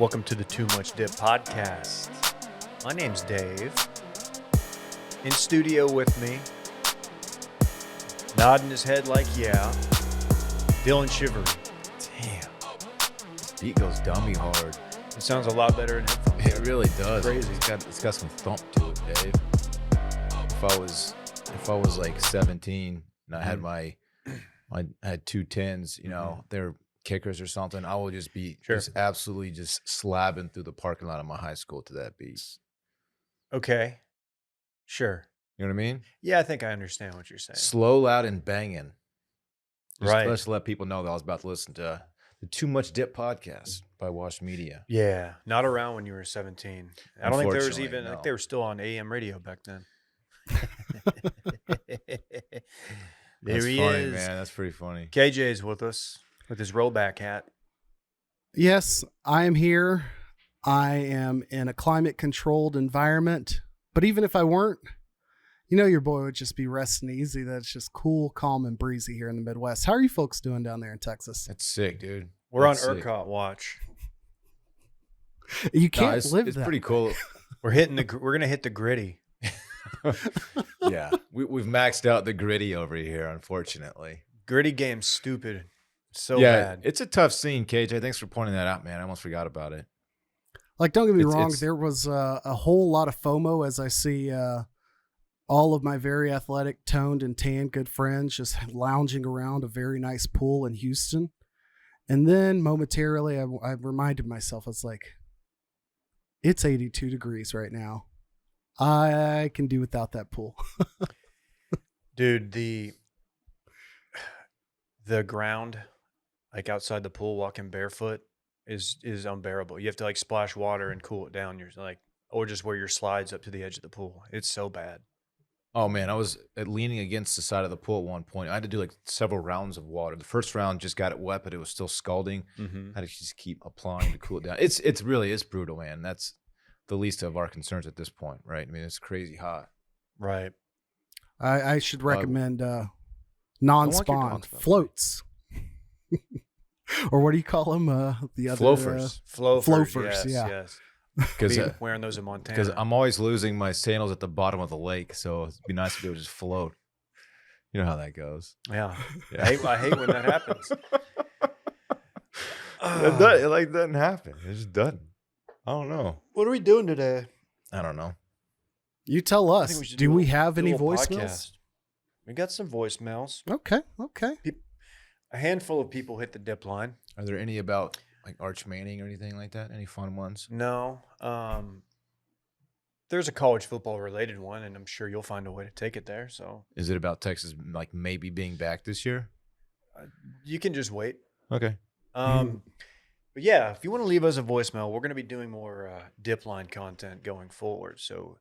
Welcome to the Too Much Dipp podcast. My name's Dave. In studio with me, nodding his head like yeah, Dylan Shivery. Damn, this beat goes dummy hard. It sounds a lot better in headphones. It really does. Crazy. It's got some thump to it, Dave. If I was like 17 and I had I had two tens, you know, they're kickers or something, I would just be just absolutely just slabbing through the parking lot of my high school to that beat. Okay. Sure. You know what I mean? Yeah, I think I understand what you're saying. Slow, loud, and banging. Right. Let's let people know that I was about to listen to the Too Much Dipp podcast by Wash Media. Yeah. Not around when you were 17. I don't think there was even, No. I think they were still on AM radio back then. That's he funny, is. man. That's pretty funny. KJ's with us with his rollback hat. Yes, I am here. I am in a climate-controlled environment. But even if I weren't, you know, your boy would just be resting easy. That's just cool, calm, and breezy here in the Midwest. How are you folks doing down there in Texas? That's sick, dude. We're That's on sick. ERCOT watch. You can't it's live that pretty way. cool. We're gonna hit the gritty. Yeah, we've maxed out the gritty over here, unfortunately. Gritty game's stupid. So yeah, bad. it's a tough scene, KJ. Thanks for pointing that out, man. I almost forgot about it. Like, don't get me wrong. it's- There was a whole lot of FOMO as I see all of my very athletic, toned, and tan good friends just lounging around a very nice pool in Houston. And then momentarily, I reminded myself, I was like, it's 82 degrees right now. I can do without that pool. Dude, the ground, like outside the pool, walking barefoot is unbearable. You have to like splash water and cool it down. You're like, or just wear your slides up to the edge of the pool. It's so bad. Oh man, I was leaning against the side of the pool at one point. I had to do like several rounds of water. The first round just got it wet, but it was still scalding. I had to just keep applying to cool it down. It's really brutal, man. That's the least of our concerns at this point, right? I mean, it's crazy hot. Right. I should recommend I want your non-spawn dogs, by the way. floats. Or what do you call them? The other Flofers. Flofers, Yes, yeah. yes. Because Be wearing those in Montana. Because I'm always losing my sandals at the bottom of the lake, so it'd be nice if they would just float. You know how that goes. Yeah. Yeah. I hate when that happens. It doesn't happen. It just doesn't. I don't know. What are we doing today? I don't know. You tell I think us. we should Do we a- have do a any little voicemails? podcast. We got some voicemails. Okay. A handful of people hit the Dipp line. Are there any about like Arch Manning or anything like that? Any fun ones? No. There's a college football related one, and I'm sure you'll find a way to take it there. So Is it about Texas like maybe being back this year? you can just wait. Okay. But yeah, if you want to leave us a voicemail, we're going to be doing more Dipp line content going forward. So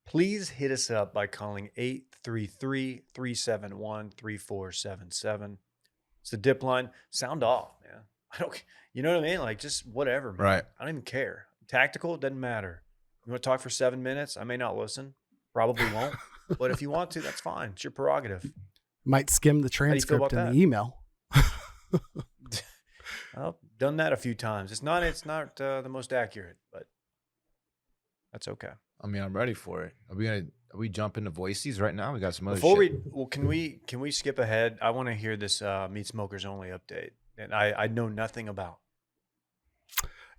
please hit us up by calling 833-371-3477. It's the Dipp line. Sound off, man. You know what I mean? Like just whatever, man. Right. I don't even care. Tactical, it doesn't matter. You want to talk for 7 minutes? I may not listen. Probably won't. But if you want to, that's fine. It's your prerogative. Might skim the do you feel about transcript in that? the email. I've done that a few times. It's not the most accurate, but that's okay. I mean, I'm ready for it. Are we jump into voices right now? We got some other Before shit. can we skip ahead? I want to hear this Meat Smokers Only update that I know nothing about.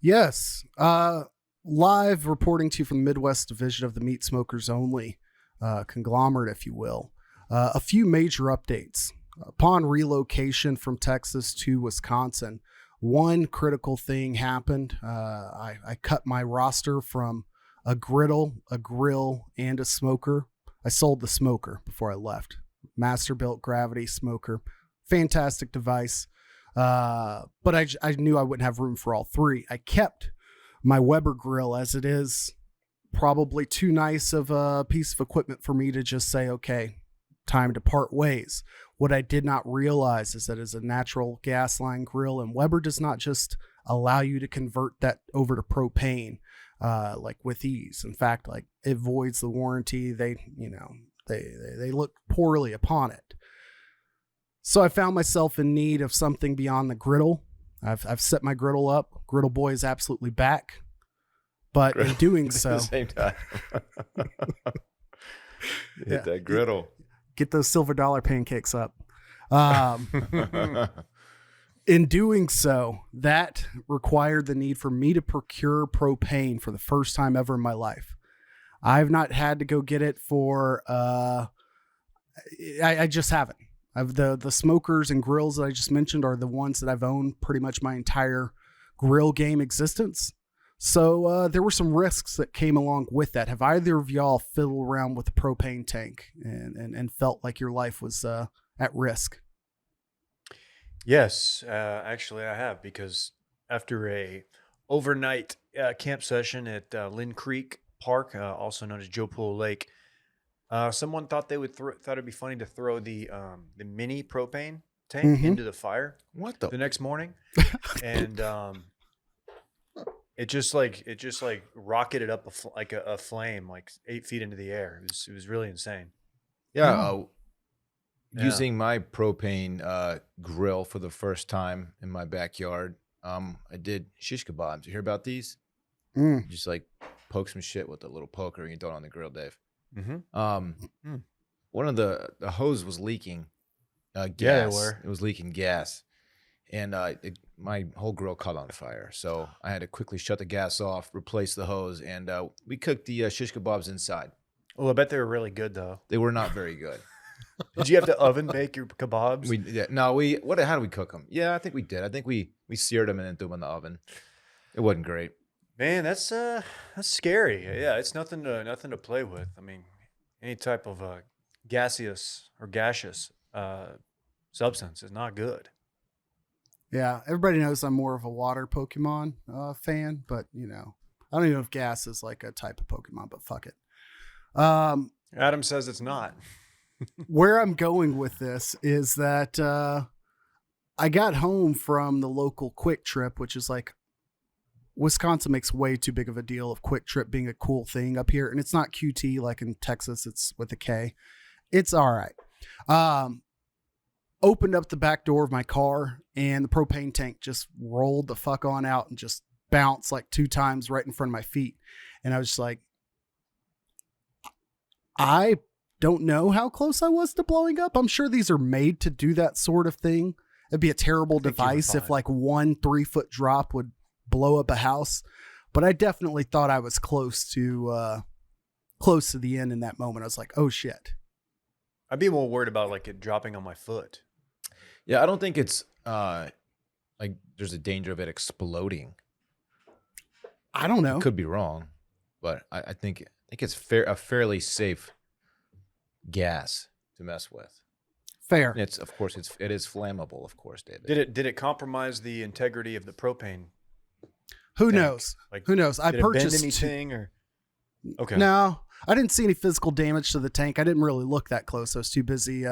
Yes. Live reporting to you from the Midwest division of the Meat Smokers Only conglomerate, if you will. A few major updates. Upon relocation from Texas to Wisconsin, one critical thing happened. I cut my roster from a griddle, a grill, and a smoker. I sold the smoker before I left. Master-built gravity smoker. Fantastic device. But I knew I wouldn't have room for all three. I kept my Weber grill as it is. Probably too nice of a piece of equipment for me to just say, okay, time to part ways. What I did not realize is that as a natural gas line grill, and Weber does not just allow you to convert that over to propane like with ease. In fact, like it voids the warranty. They look poorly upon it. So I found myself in need of something beyond the griddle. I've set my griddle up. Griddle boy is absolutely back. But in doing At so, the same time. Hit that griddle. get those silver dollar pancakes up. In doing so, that required the need for me to procure propane for the first time ever in my life. I've not had to go get it for, I just haven't. The smokers and grills that I just mentioned are the ones that I've owned pretty much my entire grill game existence. So there were some risks that came along with that. Have either of y'all fiddled around with a propane tank and felt like your life was at risk? Yes, actually I have, because after a overnight camp session at Lynn Creek Park, also known as Joe Pool Lake, someone thought thought it'd be funny to throw the mini propane tank into the fire What the next morning, and it just rocketed up like a flame like 8 feet into the air. It was really insane. Yeah. Yeah. Using my propane grill for the first time in my backyard, I did shish kebabs. You hear about these? Mm. Just like poke some shit with a little poker and you throw it on the grill, Dave. Mm-hmm. One of the hose was leaking gas. Yeah, they were. It was leaking gas, and my whole grill caught on fire. So I had to quickly shut the gas off, replace the hose, and we cooked the shish kebabs inside. Well, I bet they were really good though. They were not very good. Did you have to oven bake your kebabs? How did we cook them? Yeah, I think we did. I think we seared them and then threw them in the oven. It wasn't great. Man, that's scary. Yeah, it's nothing to play with. I mean, any type of gaseous substance is not good. Yeah, everybody knows I'm more of a water Pokemon fan, but I don't even know if gas is like a type of Pokemon, but fuck it. Adam says it's not. Where I'm going with this is that I got home from the local Quick Trip, which is like, Wisconsin makes way too big of a deal of Quick Trip being a cool thing up here. And it's not QT like in Texas. It's with a K. It's all right. Opened up the back door of my car and the propane tank just rolled the fuck on out and just bounced like 2 times right in front of my feet. And I was just like, I don't know how close I was to blowing up. I'm sure these are made to do that sort of thing. It'd be a terrible device if like 1 3-foot drop would blow up a house. But I definitely thought I was close to the end in that moment. I was like, oh shit. I'd be more worried about like it dropping on my foot. Yeah, I don't think it's like there's a danger of it exploding. I don't know. Could be wrong, but I think it's a fairly safe gas to mess with. Fair. And it is flammable, of course, David. Did it compromise the integrity of the propane? Who tank? knows? Like, Who knows? I did it purchased bend anything or okay. No, I didn't see any physical damage to the tank. I didn't really look that close. I was too busy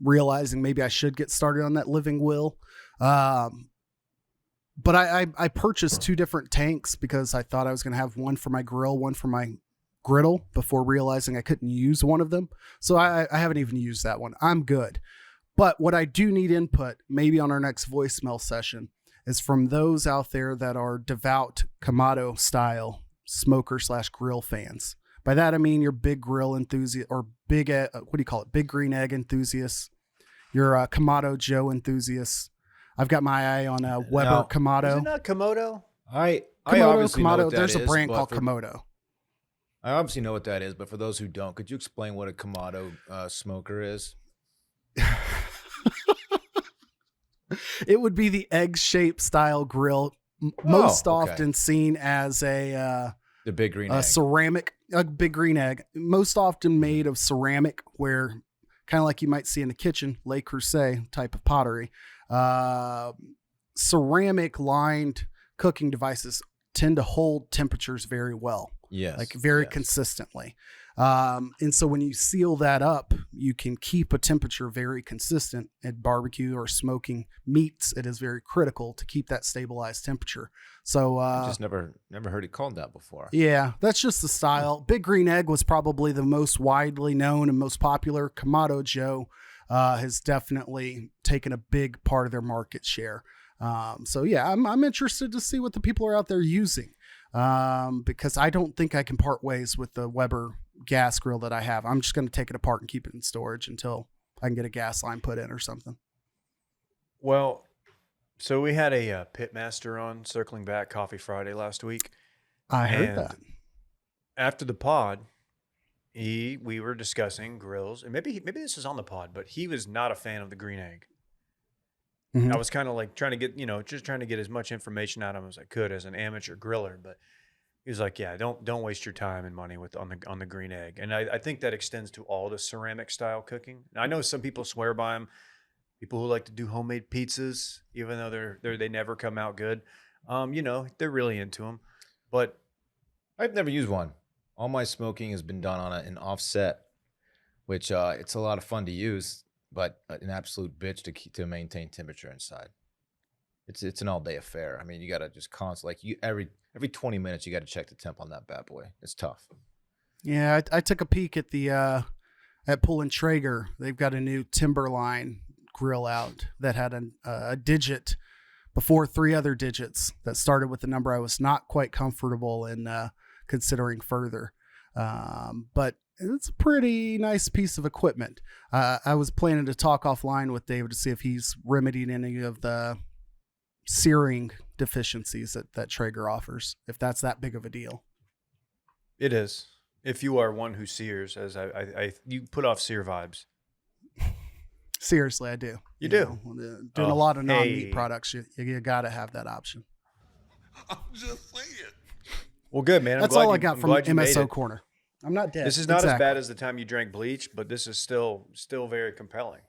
realizing maybe I should get started on that living will. But I purchased 2 different tanks because I thought I was going to have one for my grill, one for my griddle, before realizing I couldn't use one of them. So I haven't even used that one. I'm good. But what I do need input, maybe on our next voicemail session, is from those out there that are devout Kamado style smoker/grill fans. By that, I mean your big grill enthusiast or big, big green egg enthusiasts, your Kamado Joe enthusiasts. I've got my eye on Weber Now, Kamado. Is it not Komodo? I obviously know what that There's a is, brand but called Komodo. I obviously know what that is, but for those who don't, could you explain what a Kamado smoker is? It would be the egg-shaped style grill, most okay. often seen as The big green egg. ceramic, a big green egg, most often made of ceramic, where kind of like you might see in the kitchen, Le Creuset type of pottery. Ceramic lined cooking devices tend to hold temperatures very well. Yes. Like very consistently. And so when you seal that up, you can keep a temperature very consistent. At barbecue or smoking meats, it is very critical to keep that stabilized temperature. So just never heard it called that before. yeah, that's just the style. Big Green Egg was probably the most widely known and most popular. Kamado Joe has definitely taken a big part of their market share. So yeah, I'm interested to see what the people are out there using, because I don't think I can part ways with the Weber gas grill that I have. I'm just going to take it apart and keep it in storage until I can get a gas line put in or something. Well, so we had a pitmaster on Circling Back Coffee Friday last week. I heard And that. after the pod, we were discussing grills, and maybe this is on the pod, but he was not a fan of the green egg. Mhm. I was kind of like trying to get, just trying to get as much information out of him as I could as an amateur griller, but he was like, "Yeah, don't waste your time and money on the green egg." And I think that extends to all the ceramic style cooking. And I know some people swear by them. People who like to do homemade pizzas, even though they never come out good. They're really into them. But I've never used one. All my smoking has been done on an offset, which it's a lot of fun to use, but an absolute bitch to maintain temperature inside. It's an all day affair. I mean, you got to just constantly every 20 minutes you got to check the temp on that bad boy. It's tough. Yeah, I took a peek at the at Pull and Traeger. They've got a new Timberline grill out that had a digit before 3 other digits that started with the number I was not quite comfortable in considering further. But it's a pretty nice piece of equipment. I was planning to talk offline with David to see if he's remedied any of the searing deficiencies that Traeger offers, if that's that big of a deal. it is. If you are one who sears, as you put off sear vibes. Seriously, I do. You do. know, doing a lot of non-meat hey. products, you got to have that option. I'm just saying. Well, good, man. That's all I got from MSO Corner. I'm not dead. This is not Exactly. as bad as the time you drank bleach, but this is still very compelling.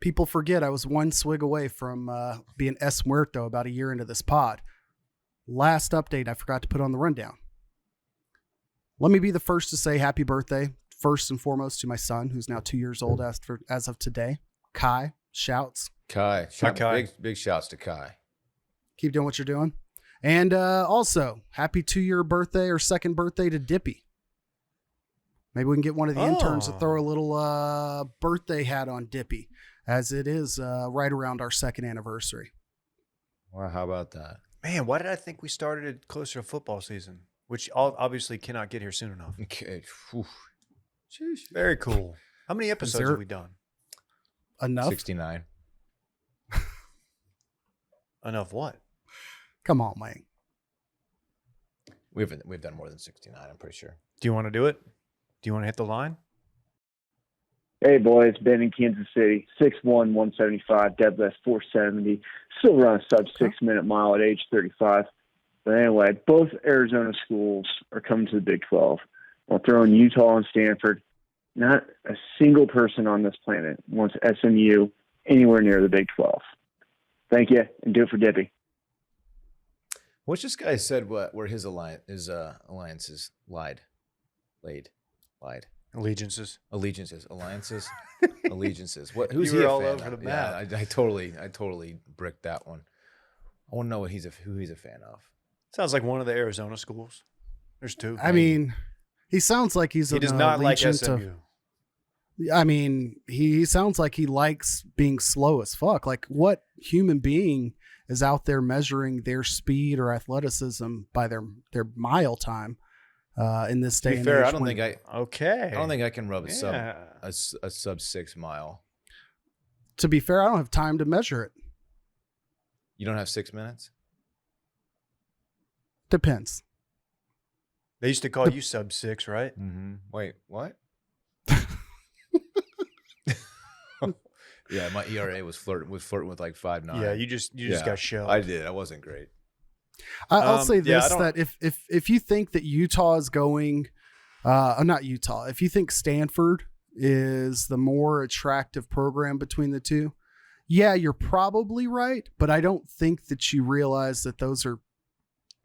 People forget I was one swig away from being Es Muerto about a year into this pod. Last update I forgot to put on the rundown. Let me be the first to say happy birthday, first and foremost, to my son, who's now 2 years old as of today. Kai, shouts. Kai, Kai. Big shouts to Kai. Keep doing what you're doing. And also, happy 2-year birthday or second birthday to Dippy. Maybe we can get one of the interns to throw a little birthday hat on Dippy, as it is right around our second anniversary. Well, how about that? Man, why did I think we started it closer to football season, which obviously cannot get here soon enough? Okay. Whew. Very cool. How many episodes have we done? Enough? 69. Enough what? Come on, Mike. We've done more than 69, I'm pretty sure. Do you want to do it? Do you want to hit the line? Hey, boys, Ben in Kansas City, 6'1", 175, deadlift 470, still run a sub-6-minute mile at age 35. But anyway, both Arizona schools are coming to the Big 12. I'll throw in Utah and Stanford. Not a single person on this planet wants SMU anywhere near the Big 12. Thank you, and do it for Dippy. What's this guy said where his alliances lied? Allegiances. Allegiances. Allegiances. What? Who's You he were a all fan over of? the Yeah, map. I totally bricked that one. I want to know who he's a fan of. Sounds like one of the Arizona schools. There's 2. I mean, he sounds like he's he does not like SMU. I mean, he sounds like he likes being slow as fuck. Like, what human being is out there measuring their speed or athleticism by their mile time in this day To be and fair, age? I don't think I can rub Yeah. a sub 6 mile. To be fair, I don't have time to measure it. You don't have 6 minutes? Depends. They used to call you sub 6, right? Mm-hmm. Wait, what? Yeah, my ERA was flirting with like 5.9. Yeah, you just got shelled. I did. I wasn't great. I'll say yeah, this, that if you think that Utah is going, not Utah, if you think Stanford is the more attractive program between the two, yeah, you're probably right. But I don't think that you realize that those are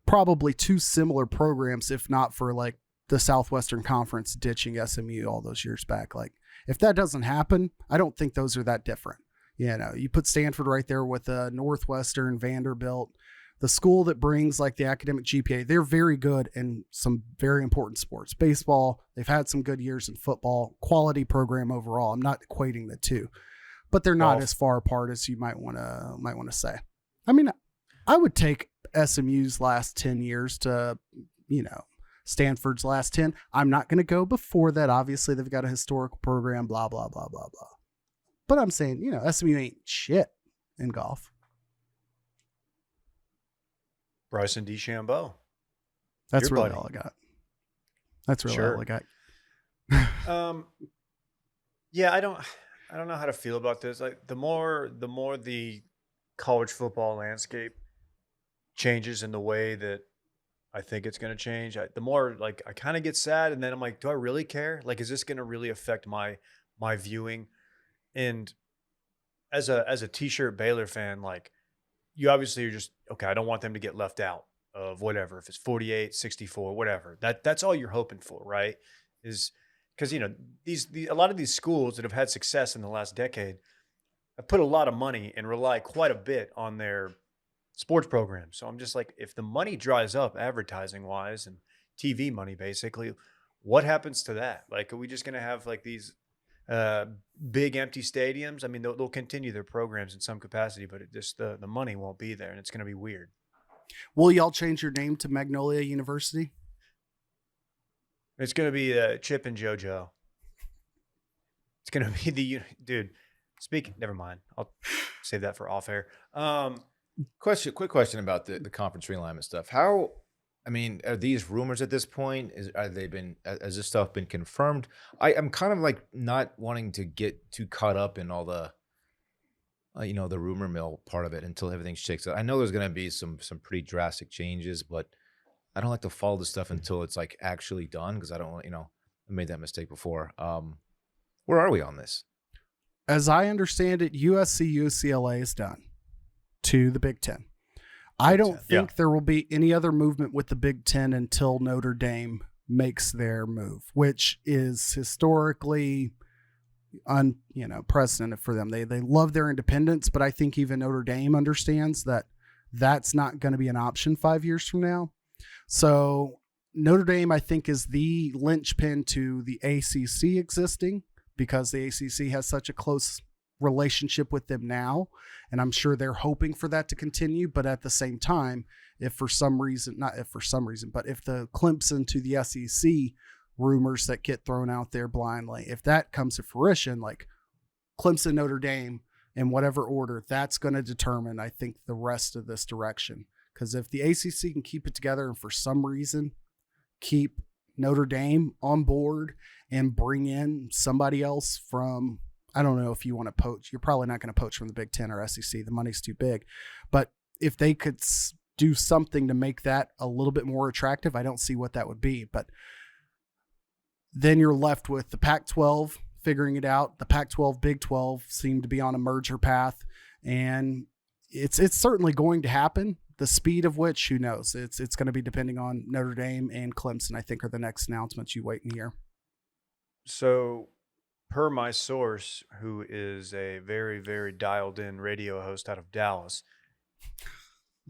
probably 2 similar programs, if not for like the Southwestern Conference ditching SMU all those years back. Like, if that doesn't happen, I don't think those are that different. You know, you put Stanford right there with Northwestern, Vanderbilt, the school that brings like the academic GPA. They're very good in some very important sports. Baseball, they've had some good years in football, quality program overall. I'm not equating the two, but they're not Golf. as far apart as you might want to say. I mean, I would take SMU's last 10 years to, Stanford's last 10. I'm not going to go before that. Obviously, they've got a historical program, blah, blah, blah, blah, blah. But I'm saying, SMU ain't shit in golf. Bryson DeChambeau. That's Your really buddy. all I got. That's really Sure. all I got. Yeah, I don't know how to feel about this. Like the more the college football landscape changes in the way that I think it's going to change, the more like I kind of get sad, and then I'm like, do I really care? Like, is this going to really affect my viewing? And as a t-shirt Baylor fan, like you obviously are just okay. I don't want them to get left out of whatever, if it's 48, 64, whatever. That's all you're hoping for, right? Is because a lot of these schools that have had success in the last decade have put a lot of money and rely quite a bit on their sports programs. So I'm just like, if the money dries up advertising wise and TV money, basically, what happens to that? Like, are we just going to have like these big empty stadiums? I mean, they'll continue their programs in some capacity, but it just the money won't be there, and it's going to be weird. Will y'all change your name to Magnolia University? It's going to be Chip and JoJo. It's going to be dude. Never mind. I'll save that for off air. Quick question about the conference realignment stuff. How, I mean, are these rumors at this point? Has this stuff been confirmed? I'm kind of like not wanting to get too caught up in all the, the rumor mill part of it until everything shakes out. I know there's going to be some pretty drastic changes, but I don't like to follow the stuff until it's like actually done, because I don't want, I made that mistake before. Where are we on this? As I understand it, USC UCLA is done to the Big Ten. I don't think there will be any other movement with the Big Ten until Notre Dame makes their move, which is historically unprecedented for them. They love their independence, but I think even Notre Dame understands that that's not going to be an option 5 years from now. So Notre Dame, I think, is the linchpin to the ACC existing, because the ACC has such a close relationship with them now, and I'm sure they're hoping for that to continue. But at the same time, if the Clemson to the SEC rumors that get thrown out there blindly, if that comes to fruition, like Clemson, Notre Dame, in whatever order, that's going to determine, I think, the rest of this direction. Because if the ACC can keep it together and for some reason keep Notre Dame on board and bring in somebody else from, I don't know if you want to poach. You're probably not going to poach from the Big Ten or SEC. The money's too big. But if they could do something to make that a little bit more attractive, I don't see what that would be. But then you're left with the Pac-12 figuring it out. The Pac-12, Big 12 seem to be on a merger path, and it's certainly going to happen. The speed of which, who knows? It's going to be depending on Notre Dame and Clemson, I think, are the next announcements you wait and hear. So, per my source, who is a very, very dialed in radio host out of Dallas,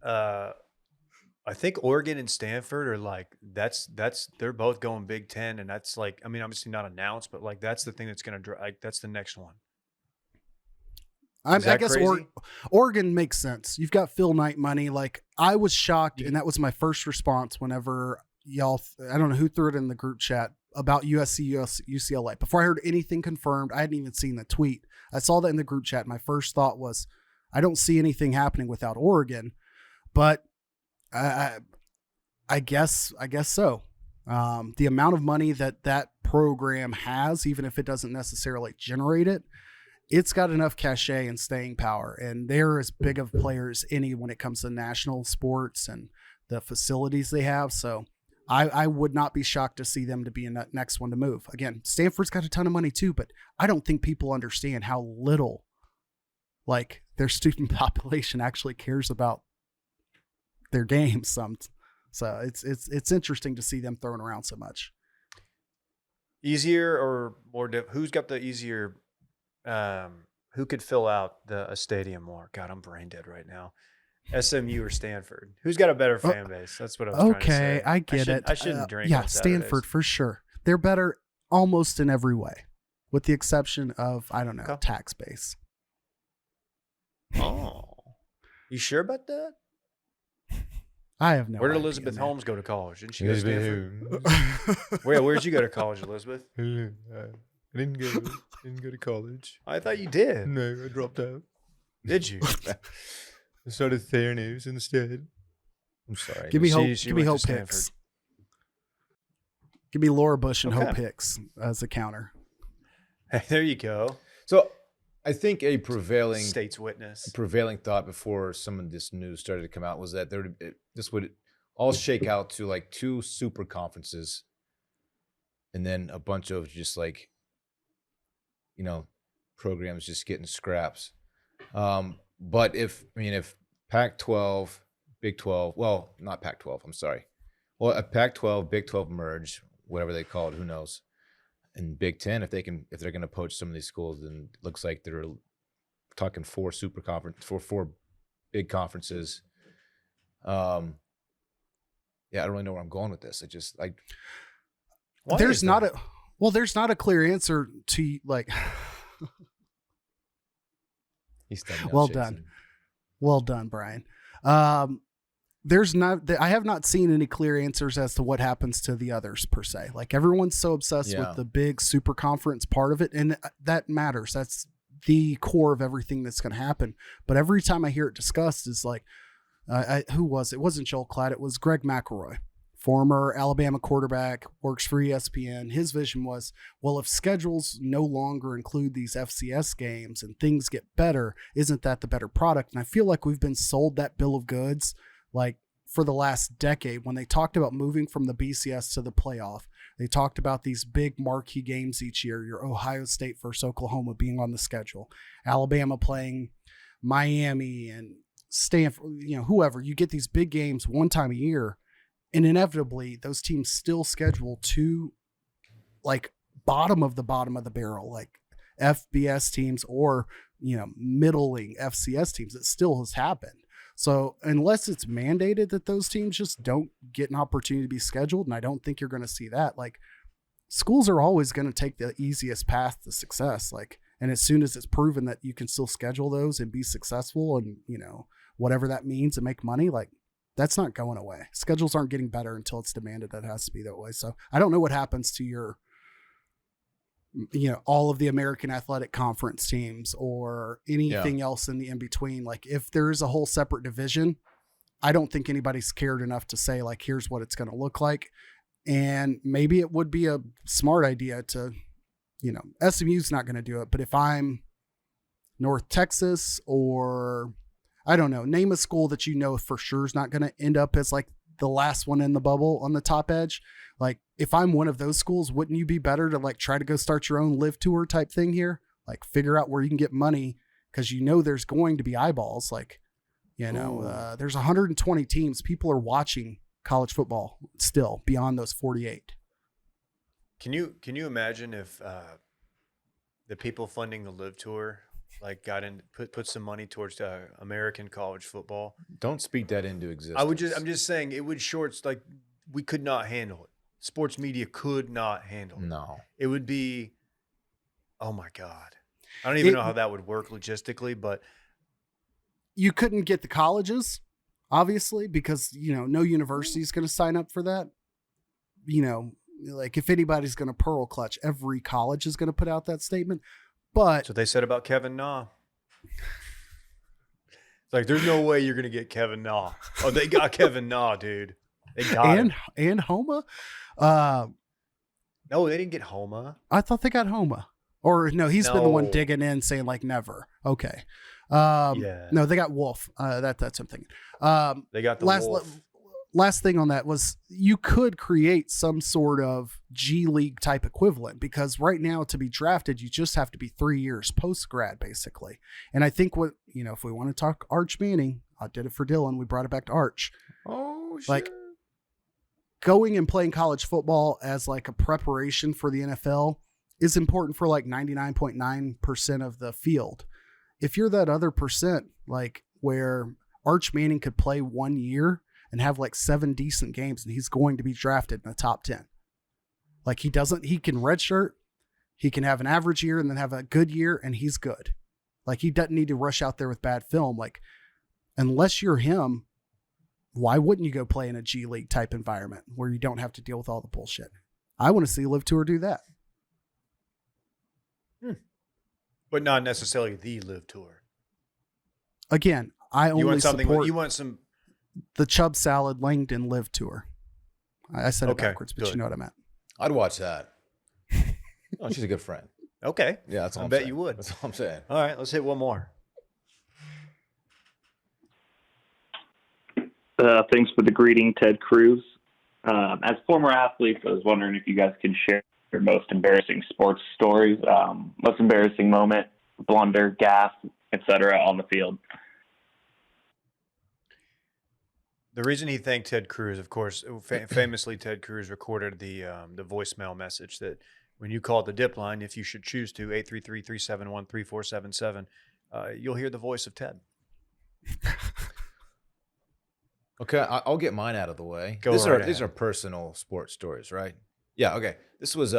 I think Oregon and Stanford are like, they're both going Big Ten. And that's like, I mean, obviously not announced, but like, that's the thing that's going to, like, that's the next one. I guess Oregon makes sense. You've got Phil Knight money. Like, I was shocked, and that was my first response whenever y'all, I don't know who threw it in the group chat about USC, UCLA. Before I heard anything confirmed, I hadn't even seen the tweet. I saw that in the group chat. My first thought was, I don't see anything happening without Oregon, but I guess so. The amount of money that program has, even if it doesn't necessarily generate it, it's got enough cachet and staying power, and they're as big of players as any when it comes to national sports and the facilities they have. So I would not be shocked to see them to be in that next one to move. Again, Stanford's got a ton of money too, but I don't think people understand how little like their student population actually cares about their games. So it's interesting to see them thrown around so much. Easier or more who's got the easier who could fill out a stadium more? God, I'm brain dead right now. SMU or Stanford? Who's got a better fan base? That's what I was trying to say. Okay, I get it. I shouldn't drink. Yeah, on Stanford Saturdays. for sure. They're better almost in every way, with the exception of, I don't know, tax base. Oh. You sure about that? I have no Where did idea, Elizabeth man. Holmes go to college? Didn't she go to Stanford? Where'd you go to college, Elizabeth? I didn't go to college. I thought you did. No, I dropped out. Did you? I started Theranos instead. I'm sorry. Give me She- hope. she Give me went to Hope Hicks. Give me Laura Bush and Okay. Hope Hicks as a counter. There you go. So I think a prevailing State's witness. thought before some of this news started to come out was that this would all shake out to like 2 super conferences and then a bunch of just like, programs just getting scraps. But if Pac-12, Big 12, well, not Pac-12, I'm sorry. Well, a Pac-12, Big 12 merge, whatever they call it, who knows? And Big 10, if they're going to poach some of these schools, then it looks like they're talking 4 4 big conferences. Yeah, I don't really know where I'm going with this. Why There's is not that? there's not a clear answer to like. He's done. Well done. Well done, Brian. There's not. I have not seen any clear answers as to what happens to the others per se. Like everyone's so obsessed Yeah. with the big super conference part of it, and that matters. That's the core of everything that's going to happen. But every time I hear it discussed, is like, who was it? It wasn't Joel Klatt. It was Greg McElroy, former Alabama quarterback, works for ESPN. His vision was, well, if schedules no longer include these FCS games and things get better, isn't that the better product? And I feel like we've been sold that bill of goods like for the last decade. When they talked about moving from the BCS to the playoff, they talked about these big marquee games each year, your Ohio State versus Oklahoma being on the schedule, Alabama playing Miami and Stanford, whoever. You get these big games one time a year, and inevitably those teams still schedule to like bottom of the barrel, like FBS teams or, middling FCS teams. It still has happened. So unless it's mandated that those teams just don't get an opportunity to be scheduled, and I don't think you're going to see that, like schools are always going to take the easiest path to success. Like, and as soon as it's proven that you can still schedule those and be successful and, whatever that means and make money, like that's not going away. Schedules aren't getting better until it's demanded that it has to be that way. So I don't know what happens to your, all of the American Athletic Conference teams or anything else in the in between. Like if there is a whole separate division, I don't think anybody's cared enough to say like, here's what it's going to look like. And maybe it would be a smart idea to, SMU's not going to do it. But if I'm North Texas or I don't know, name a school that for sure is not going to end up as like the last one in the bubble on the top edge. Like if I'm one of those schools, wouldn't you be better to like try to go start your own live tour type thing here? Like figure out where you can get money because there's going to be eyeballs. Like, there's 120 teams. People are watching college football still beyond those 48. Can you imagine if the people funding the Live Tour like got in put some money towards American college football? Don't speak that into existence. I'm just saying it would like we could not handle it. Sports media could not handle it. No. It would be, oh my God. I don't even know how that would work logistically, but you couldn't get the colleges, obviously, because, no university is going to sign up for that. Like if anybody's going to pearl clutch, every college is going to put out that statement. But that's what they said about Kevin Na. It's like, there's no way you're going to get Kevin Na. Oh, they got Kevin Na, dude. They got him. And Homa. No, they didn't get Homa. I thought they got Homa. Or no, he's been the one No. digging in saying like never. Okay. Yeah. No, they got Wolf. That's something. They got the last Wolf. last thing on that was you could create some sort of G League type equivalent because right now to be drafted, you just have to be 3 years post grad basically. And I think what, if we want to talk Arch Manning, I did it for Dylan. We brought it back to Arch. Oh, shit. Like going and playing college football as like a preparation for the NFL is important for like 99.9% of the field. If you're that other percent, like where Arch Manning could play 1 year and have like 7 decent games and he's going to be drafted in the top 10. Like he can redshirt, he can have an average year and then have a good year and he's good. Like he doesn't need to rush out there with bad film. Like unless you're him, why wouldn't you go play in a G League type environment where you don't have to deal with all the bullshit? I want to see Live Tour do that. But not necessarily the Live Tour. Again, I You only want something. support You want some. the Chubb Salad Langdon Live Tour. I said it Okay, backwards, but good. you know what I meant. I'd watch that. Oh, she's a good friend. Okay. Yeah, that's all I I'm bet saying. you would. That's all I'm saying. All right, let's hit one more. Thanks for the greeting, Ted Cruz. As former athletes, I was wondering if you guys could share your most embarrassing sports stories, most embarrassing moment, blunder, gas, etc. on the field. The reason he thanked Ted Cruz, of course, famously, Ted Cruz recorded the voicemail message that when you call the Dipp line, if you should choose to, 833-371-3477, you'll hear the voice of Ted. Okay, I'll get mine out of the way. Go These right are ahead. personal sports stories, right? Yeah. Okay. This was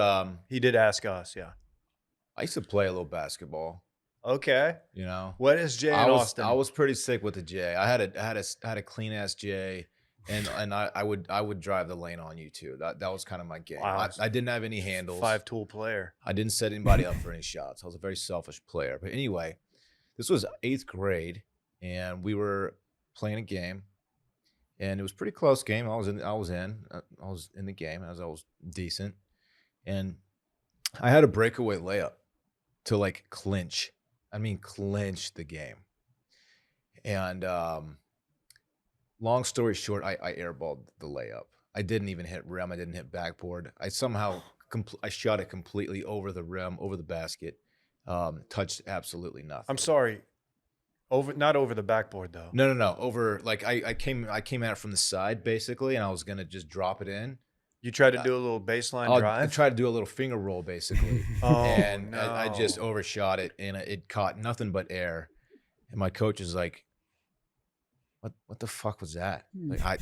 He did ask us, yeah. I used to play a little basketball. Okay. You know, What is Jay and Austin? I was pretty sick with the J. I had a clean ass J, and I would drive the lane on you too. That was kind of my game. Wow. I didn't have any handles. 5-tool player. I didn't set anybody up for any shots. I was a very selfish player. But anyway, this was 8th grade, and we were playing a game, and it was a pretty close game. I was in the game as I was decent, and I had a breakaway layup to like clinch. I mean, clinch the game. And long story short, I airballed the layup. I didn't even hit rim. I didn't hit backboard. I somehow I shot it completely over the rim, over the basket. Touched absolutely nothing. I'm sorry. Not over the backboard though. No. Over like I came at it from the side basically, and I was gonna just drop it in. You tried to do a little baseline I drive? tried to do a little finger roll basically. Oh, and no. I just overshot it, and it caught nothing but air. And my coach is like, "What the fuck was that?" Like,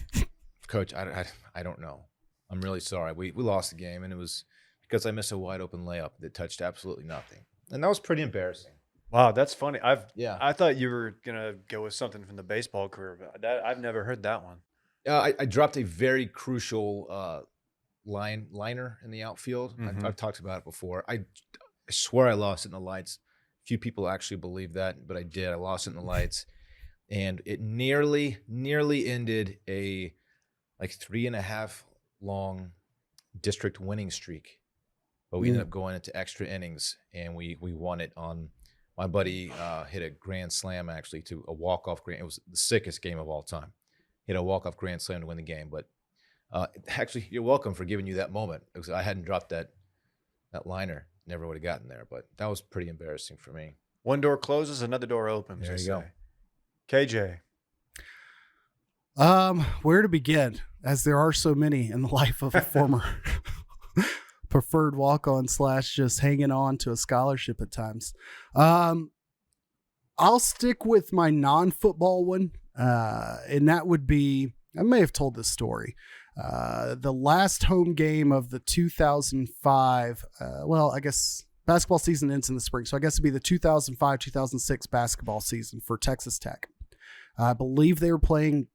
Coach, I don't know. I'm really sorry. We lost the game, and it was because I missed a wide open layup that touched absolutely nothing, and that was pretty embarrassing. Wow, that's funny. Yeah. I thought you were gonna go with something from the baseball career, but I've never heard that one. I dropped a very crucial liner in the outfield. Mhm. I've talked about it before. I swear I lost it in the lights. Few people actually believe that, but I did. I lost it in the lights, and it nearly ended a like 3.5 long district winning streak. But we ended up going into extra innings, and we won it on. My buddy hit a grand slam actually to a walk-off grand. It was the sickest game of all time. Hit a walk-off grand slam to win the game, but. Actually, you're welcome for giving you that moment because I hadn't dropped that liner, never would have gotten there. But that was pretty embarrassing for me. One door closes, another door opens. There they you go. say. KJ. Where to begin? As there are so many in the life of a former preferred walk-on / just hanging on to a scholarship at times. I'll stick with my non-football one, and that would be, I may have told this story. The last home game of the 2005, I guess basketball season ends in the spring. So I guess it'd be the 2005-2006 basketball season for Texas Tech. I believe they were playing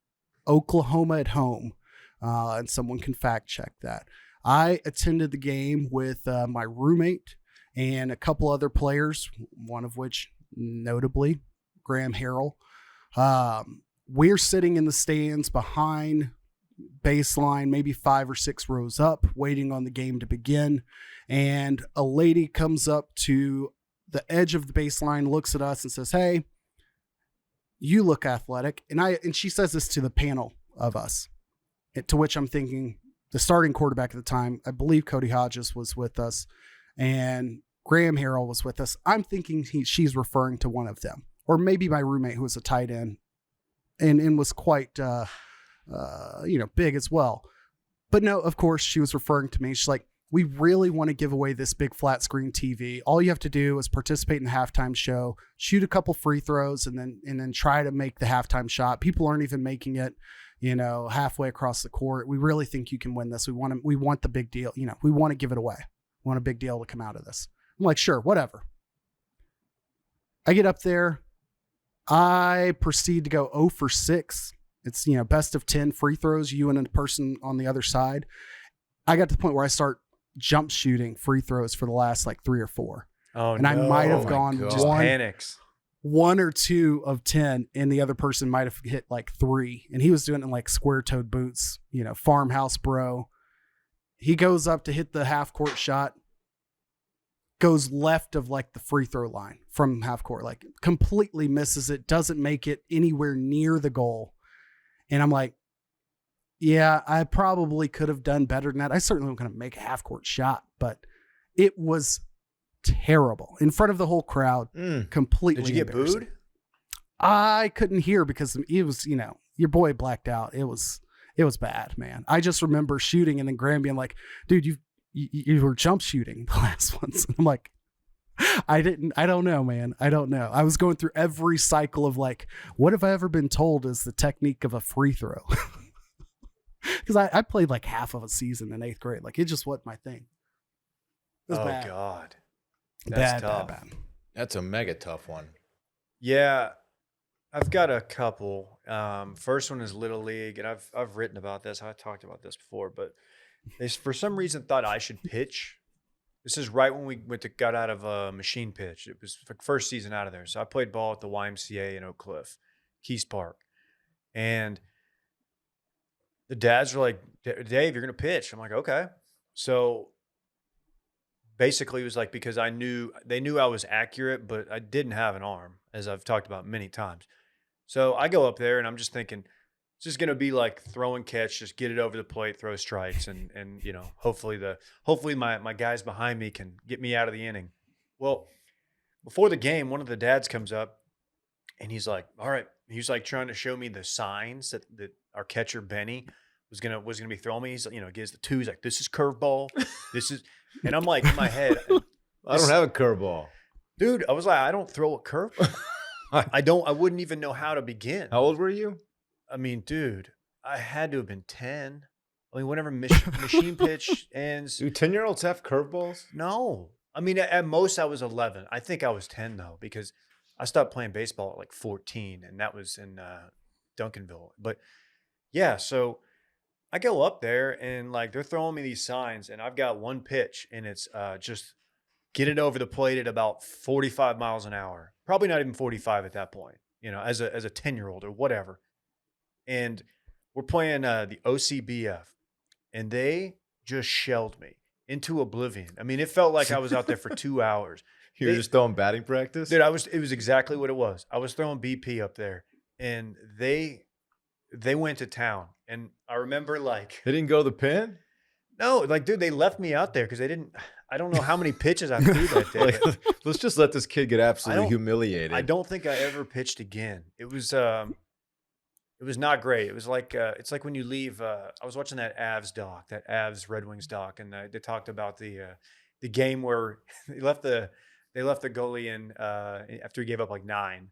Oklahoma at home, and someone can fact check that. I attended the game with my roommate and a couple other players, one of which notably Graham Harrell. We're sitting in the stands behind baseline, maybe 5 or 6 rows up, waiting on the game to begin. And a lady comes up to the edge of the baseline, looks at us and says, "Hey, you look athletic." And she says this to the panel of us, to which I'm thinking the starting quarterback at the time, I believe Cody Hodges was with us, and Graham Harrell was with us. I'm thinking she's referring to one of them, or maybe my roommate who was a tight end and was quite, big as well. But no, of course, she was referring to me. She's like, "We really want to give away this big flat screen TV. All you have to do is participate in the halftime show, shoot a couple free throws, and then try to make the halftime shot. People aren't even making it, halfway across the court. We really think you can win this. We want the big deal. We want to give it away. We want a big deal to come out of this." I'm like, "Sure, whatever." I get up there. I proceed to go 0 for 6. It's, best of 10 free throws, you and a person on the other side. I got to the point where I start jump shooting free throws for the last like 3 or 4. Oh, and I might have my gone God. just panics. 1 or 2 of 10, and the other person might have hit like 3. And he was doing it in like square-toed boots, farmhouse bro. He goes up to hit the half-court shot, goes left of like the free throw line from half court, like completely misses it, doesn't make it anywhere near the goal. And I'm like, yeah, I probably could have done better than that. I certainly wasn't going to make a half court shot, but it was terrible in front of the whole crowd. Completely. Did you get booed? I couldn't hear because it was, your boy blacked out. It was bad, man. I just remember shooting and then Graham being like, dude, you were jump shooting the last ones. And I'm like, I don't know, man. I don't know. I was going through every cycle of like, what have I ever been told is the technique of a free throw? Because I played like half of a season in 8th grade. Like, it just wasn't my thing. It was bad. God. That's tough. Bad. That's a mega tough one. Yeah. I've got a couple. First one is Little League, and I've written about this. I talked about this before, but they for some reason thought I should pitch. This is right when we got out of a machine pitch. It was the first season out of there. So I played ball at the YMCA in Oak Cliff, Keys Park. And the dads were like, Dave, you're going to pitch. I'm like, okay. So basically it was like, because they knew I was accurate, but I didn't have an arm, as I've talked about many times. So I go up there and I'm just thinking, it's just going to be like throw and catch, just get it over the plate, throw strikes. And hopefully my guys behind me can get me out of the inning. Well, before the game, one of the dads comes up and he's like, all right. He's like trying to show me the signs that our catcher Benny was gonna be throwing me. He's gives the 2. He's like, this is curveball. This is, and I'm like in my head, I don't have a curveball. Dude, I was like, I don't throw a curveball. I wouldn't even know how to begin. How old were you? I mean, dude, I had to have been 10. I mean, whenever machine pitch ends. Do 10-year-olds have curveballs? No. I mean, at most I was 11. I think I was 10 though, because I stopped playing baseball at like 14, and that was in Duncanville. But yeah, so I go up there and like they're throwing me these signs, and I've got one pitch, and it's just get it over the plate at about 45 miles an hour. Probably not even 45 at that point, as a 10-year-old or whatever. And we're playing the OCBF, and they just shelled me into oblivion. I mean, it felt like I was out there for 2 hours. You were just throwing batting practice? Dude, it was exactly what it was. I was throwing BP up there, and they went to town. And I remember like They didn't go to the pen? no, like dude, they left me out there because they didn't. I don't know how many pitches I threw that day. Like, let's just let this kid get absolutely humiliated. I don't think I ever pitched again. It was not great. It was like it's like when you leave. I was watching that Avs Red Wings doc, and they talked about the game where they left the goalie in after he gave up like 9,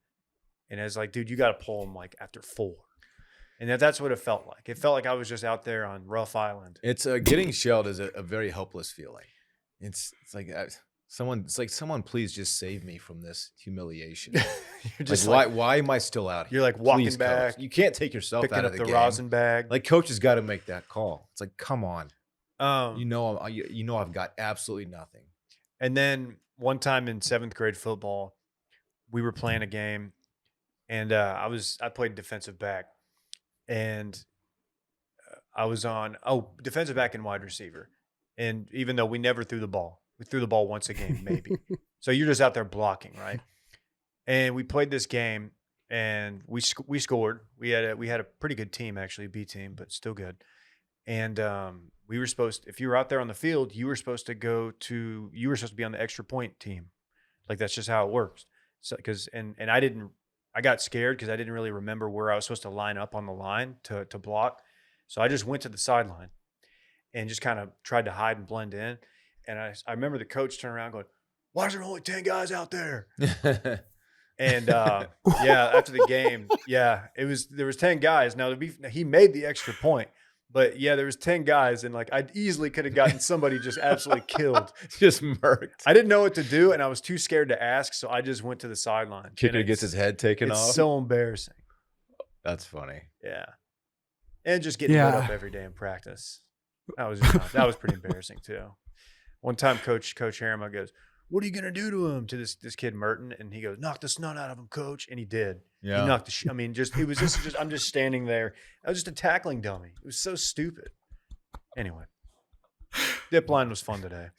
and it's like, dude, you got to pull him like after 4, and that's what it felt like. It felt like I was just out there on Rough Island. It's getting shelled is a very helpless feeling. It's like someone please just save me from this humiliation. You're just like, why am I still out here? You're like walking Please, back. Coach. You can't take yourself picking out up of the game. rosin bag. Like, coach has got to make that call. It's like, come on. You know I've got absolutely nothing. And then one time in 7th grade football, we were playing a game, and I played defensive back, and I was on defensive back and wide receiver. And even though we never threw the ball, we threw the ball once a game, maybe. So you're just out there blocking, right? And we played this game, and we scored. We had a pretty good team, actually, B team, but still good. And we were supposed, if you were out there on the field, you were supposed to be on the extra point team. Like, that's just how it works. So I got scared because I didn't really remember where I was supposed to line up on the line to block. So I just went to the sideline and just kind of tried to hide and blend in. And I remember the coach turned around going, why is there only 10 guys out there? And after the game, there was 10 guys. Now he made the extra point, But yeah, there was 10 guys, and like I easily could have gotten somebody just absolutely killed. Just murked. I didn't know what to do, and I was too scared to ask, so I just went to the sideline. Kicker And gets his head taken it's off. so embarrassing. That's funny. Yeah. And just getting lit up every day in practice. That was pretty embarrassing too. One time Coach Harriman goes, "What are you gonna do to him?" To this kid Merton, and he goes, "Knock the snot out of him, Coach." And he did. Yeah. He knocked the I mean, just it was just I'm just standing there. I was just a tackling dummy. It was so stupid. Anyway. Dip line was fun today.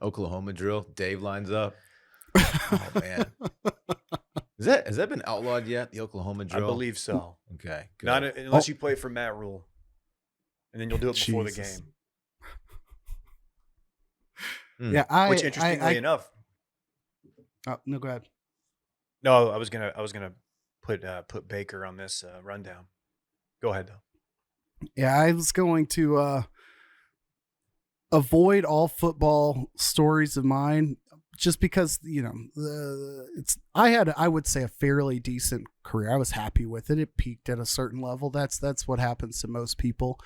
Oklahoma drill. Dave lines up. Oh man. Has that been outlawed yet? The Oklahoma drill? I believe so. Okay. Good. Not unless you play for Matt Rule. And then you'll do it before the Jesus. game. Yeah, Which interestingly enough. Oh, no, go ahead. No, I was gonna put Baker on this rundown. Go ahead though. Yeah, I was going to avoid all football stories of mine just because, I would say a fairly decent career. I was happy with it. It peaked at a certain level. That's what happens to most people.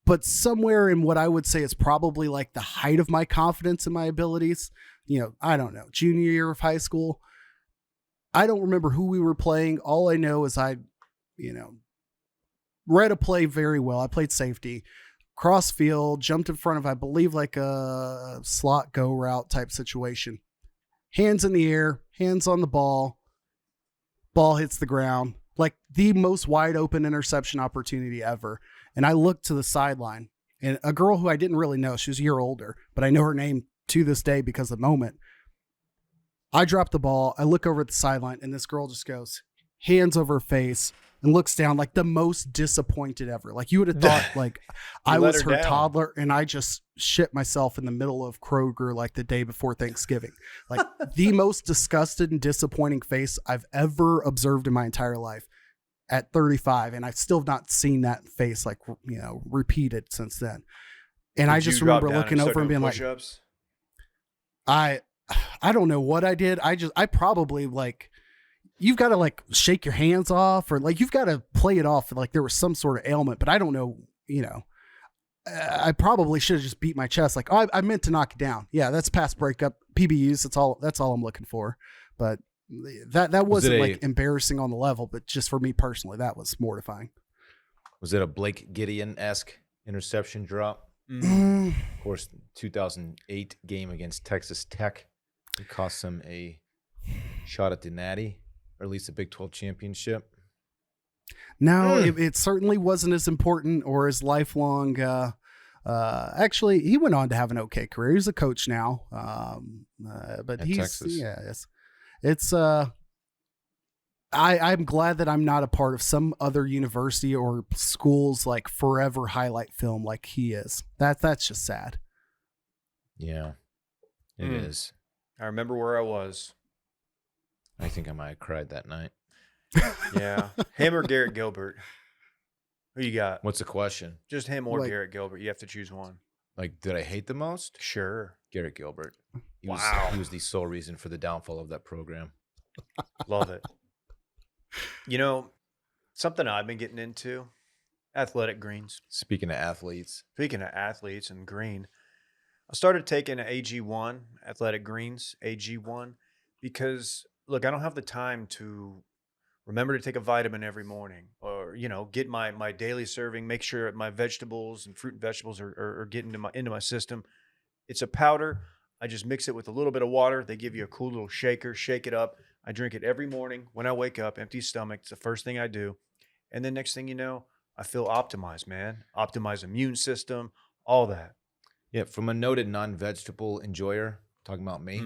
But somewhere in what I would say is probably like the height of my confidence in my abilities, I don't know, junior year of high school, I don't remember who we were playing. All I know is I read a play very well. I played safety, cross field, jumped in front of, I believe, like a slot go route type situation. Hands in the air, hands on the ball hits the ground. Like the most wide open interception opportunity ever. And I looked to the sideline, and a girl who I didn't really know, she was a year older, but I know her name to this day because of the moment. I dropped the ball. I look over at the sideline, and this girl just goes, hands over her face, and looks down like the most disappointed ever. Like you would have thought like I was her toddler, and I just shit myself in the middle of Kroger like the day before Thanksgiving. Like the most disgusted and disappointing face I've ever observed in my entire life at 35. And I've still not seen that face like, repeated since then. And I just remember looking over and being like, I don't know what I did. I probably like, you've got to like shake your hands off, or like you've got to play it off like there was some sort of ailment, but I don't know, I probably should have just beat my chest like, oh, I meant to knock it down. Yeah, that's past breakup, PBUs. That's all I'm looking for. But that wasn't like embarrassing on the level, but just for me personally, that was mortifying. Was it a Blake Gideon-esque interception drop? Mm. Of course, 2008 game against Texas Tech. It cost them a shot at the Natty, or at least the Big 12 championship. No, it certainly wasn't as important or as lifelong. Actually, he went on to have an okay career. He's a coach now, but at he's Texas. It's I'm glad that I'm not a part of some other university or school's like forever highlight film like he is. That's just sad. Yeah, it is. I remember where I was. I think I might have cried that night. Yeah. Him or Garrett Gilbert? Who you got? What's the question? Just him or Garrett Gilbert. You have to choose one. Like, did I hate the most? Sure. Garrett Gilbert. He was the sole reason for the downfall of that program. Love it. Something I've been getting into, athletic greens. Speaking of athletes and green, I started taking AG1, athletic greens, AG1, because look, I don't have the time to remember to take a vitamin every morning, or get my daily serving, make sure my vegetables and fruit and vegetables are getting into my system. It's a powder. I just mix it with a little bit of water. They give you a cool little shaker, shake it up. I drink it every morning when I wake up, empty stomach. It's the first thing I do. And then next thing you know, I feel optimized, man. Optimized immune system, all that. Yeah, from a noted non-vegetable enjoyer, talking about me,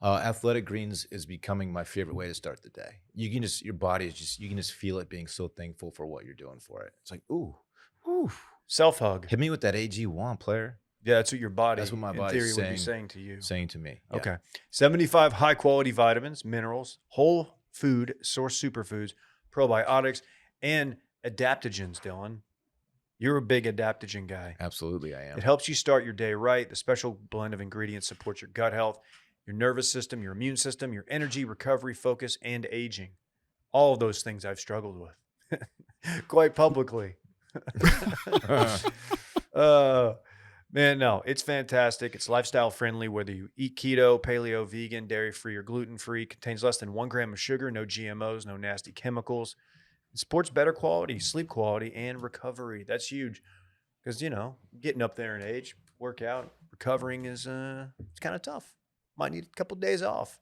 athletic greens is becoming my favorite way to start the day. You can just feel it being so thankful for what you're doing for it. It's like, ooh, Self-hug. hit me with that AG1, player. Yeah, that's what your body, That's what my in body's theory, would be saying to you. Saying to me. Yeah. Okay. 75 high-quality vitamins, minerals, whole food, source superfoods, probiotics, and adaptogens, Dylan. You're a big adaptogen guy. Absolutely, I am. It helps you start your day right. The special blend of ingredients supports your gut health, your nervous system, your immune system, your energy, recovery, focus, and aging. All of those things I've struggled with quite publicly. Man, no, it's fantastic. It's lifestyle friendly, whether you eat keto, paleo, vegan, dairy free, or gluten free. Contains less than 1 gram of sugar, no GMOs, no nasty chemicals. It supports better quality, sleep quality, and recovery. That's huge because, getting up there in age, workout, recovering is it's kind of tough. Might need a couple days off.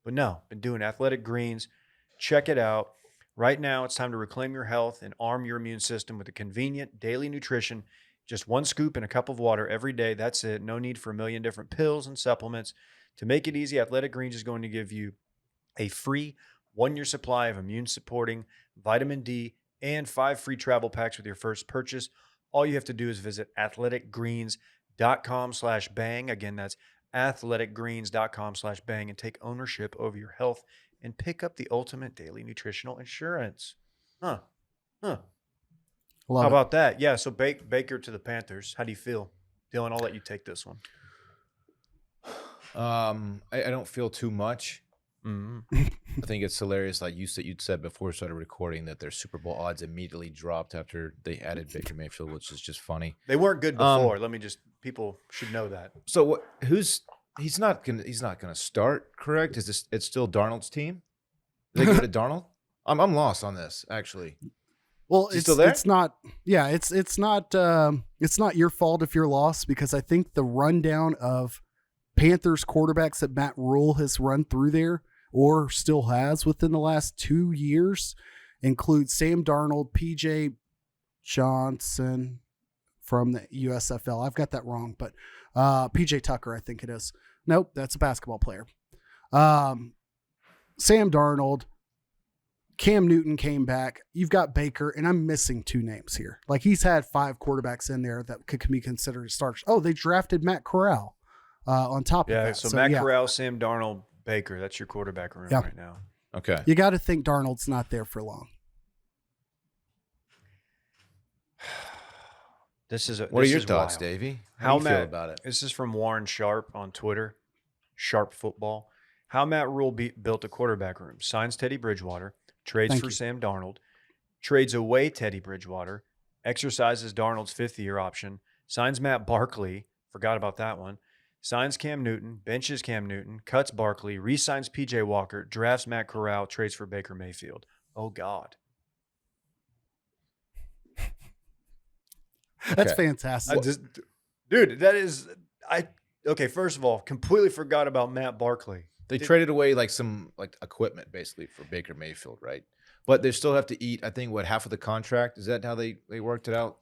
But no, been doing Athletic Greens. Check it out. Right now, it's time to reclaim your health and arm your immune system with a convenient daily nutrition. Just 1 scoop in a cup of water every day. That's it. No need for a million different pills and supplements. To make it easy, Athletic Greens is going to give you a free 1-year supply of immune-supporting vitamin D and 5 free travel packs with your first purchase. All you have to do is visit athleticgreens.com/bang. Again, that's athleticgreens.com/bang and take ownership over your health and pick up the ultimate daily nutritional insurance. Huh. Love How it. about that? Yeah, so Baker to the Panthers. How do you feel? Dylan, I'll let you take this one. I don't feel too much. Mm-hmm. I think it's hilarious, like you'd said before we started recording, that their Super Bowl odds immediately dropped after they added Baker Mayfield, which is just funny. They weren't good before. People should know that. So what? He's not gonna start, correct? It's still Darnold's team? They go to Darnold? I'm lost on this, actually. Well, Is he still there? it's not. Yeah, it's not your fault if you're lost, because I think the rundown of Panthers quarterbacks that Matt Rule has run through there or still has within the last 2 years includes Sam Darnold, PJ Johnson from the USFL. I've got that wrong, but PJ Tucker, I think it is. Nope, that's a basketball player. Sam Darnold, Cam Newton came back. You've got Baker, and I'm missing 2 names here. Like, he's had 5 quarterbacks in there that could be considered starters. Oh, they drafted Matt Corral on top of that. Yeah, so Matt Corral, Sam Darnold, Baker. That's your quarterback room right now. Okay. You got to think Darnold's not there for long. What are your thoughts, Davey? How do you feel about it? This is from Warren Sharp on Twitter, Sharp Football. How Matt Rule built a quarterback room. Signs Teddy Bridgewater, trades for Sam Darnold, trades away Teddy Bridgewater, exercises Darnold's 5th-year option, signs Matt Barkley, forgot about that one, signs Cam Newton, benches Cam Newton, cuts Barkley, re-signs PJ Walker, drafts Matt Corral, trades for Baker Mayfield. Oh, God. That's fantastic. Dude, that is okay, first of all, completely forgot about Matt Barkley. They traded away some equipment basically for Baker Mayfield, right? But they still have to eat, I think, half of the contract? Is that how they worked it out?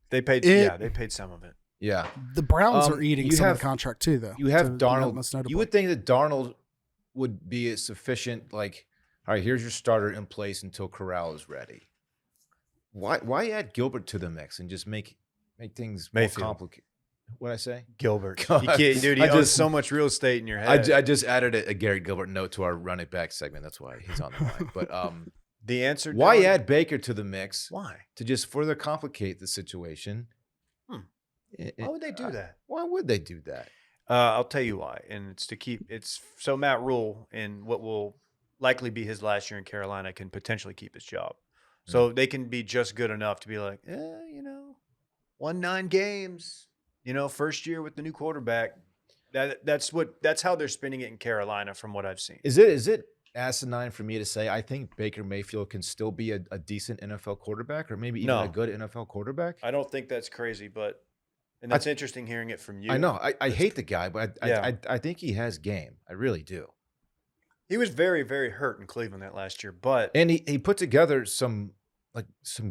They paid they paid some of it. Yeah. The Browns are eating some of the contract too, though. You have Darnold. Most notable. You would think that Darnold would be a sufficient, all right, here's your starter in place until Corral is ready. Why add Gilbert to the mix and just make things more complicated? What'd I say? Gilbert. God. You can't, dude. He owns so much real estate in your head. I just added a Garrett Gilbert note to our running back segment. That's why he's on the line. But the answer. Why add Baker to the mix? Why? To just further complicate the situation. Why would they do that? Why would they do that? I'll tell you why. And it's so Matt Rule, in what will likely be his last year in Carolina, can potentially keep his job. So they can be just good enough to be like, won 9 games, first year with the new quarterback. That's how they're spinning it in Carolina, from what I've seen. Is it asinine for me to say I think Baker Mayfield can still be a decent NFL quarterback, or maybe even a good NFL quarterback? I don't think that's crazy, and that's interesting hearing it from you. I know. I hate the guy, but I think he has game. I really do. He was very, very hurt in Cleveland that last year, and he put together some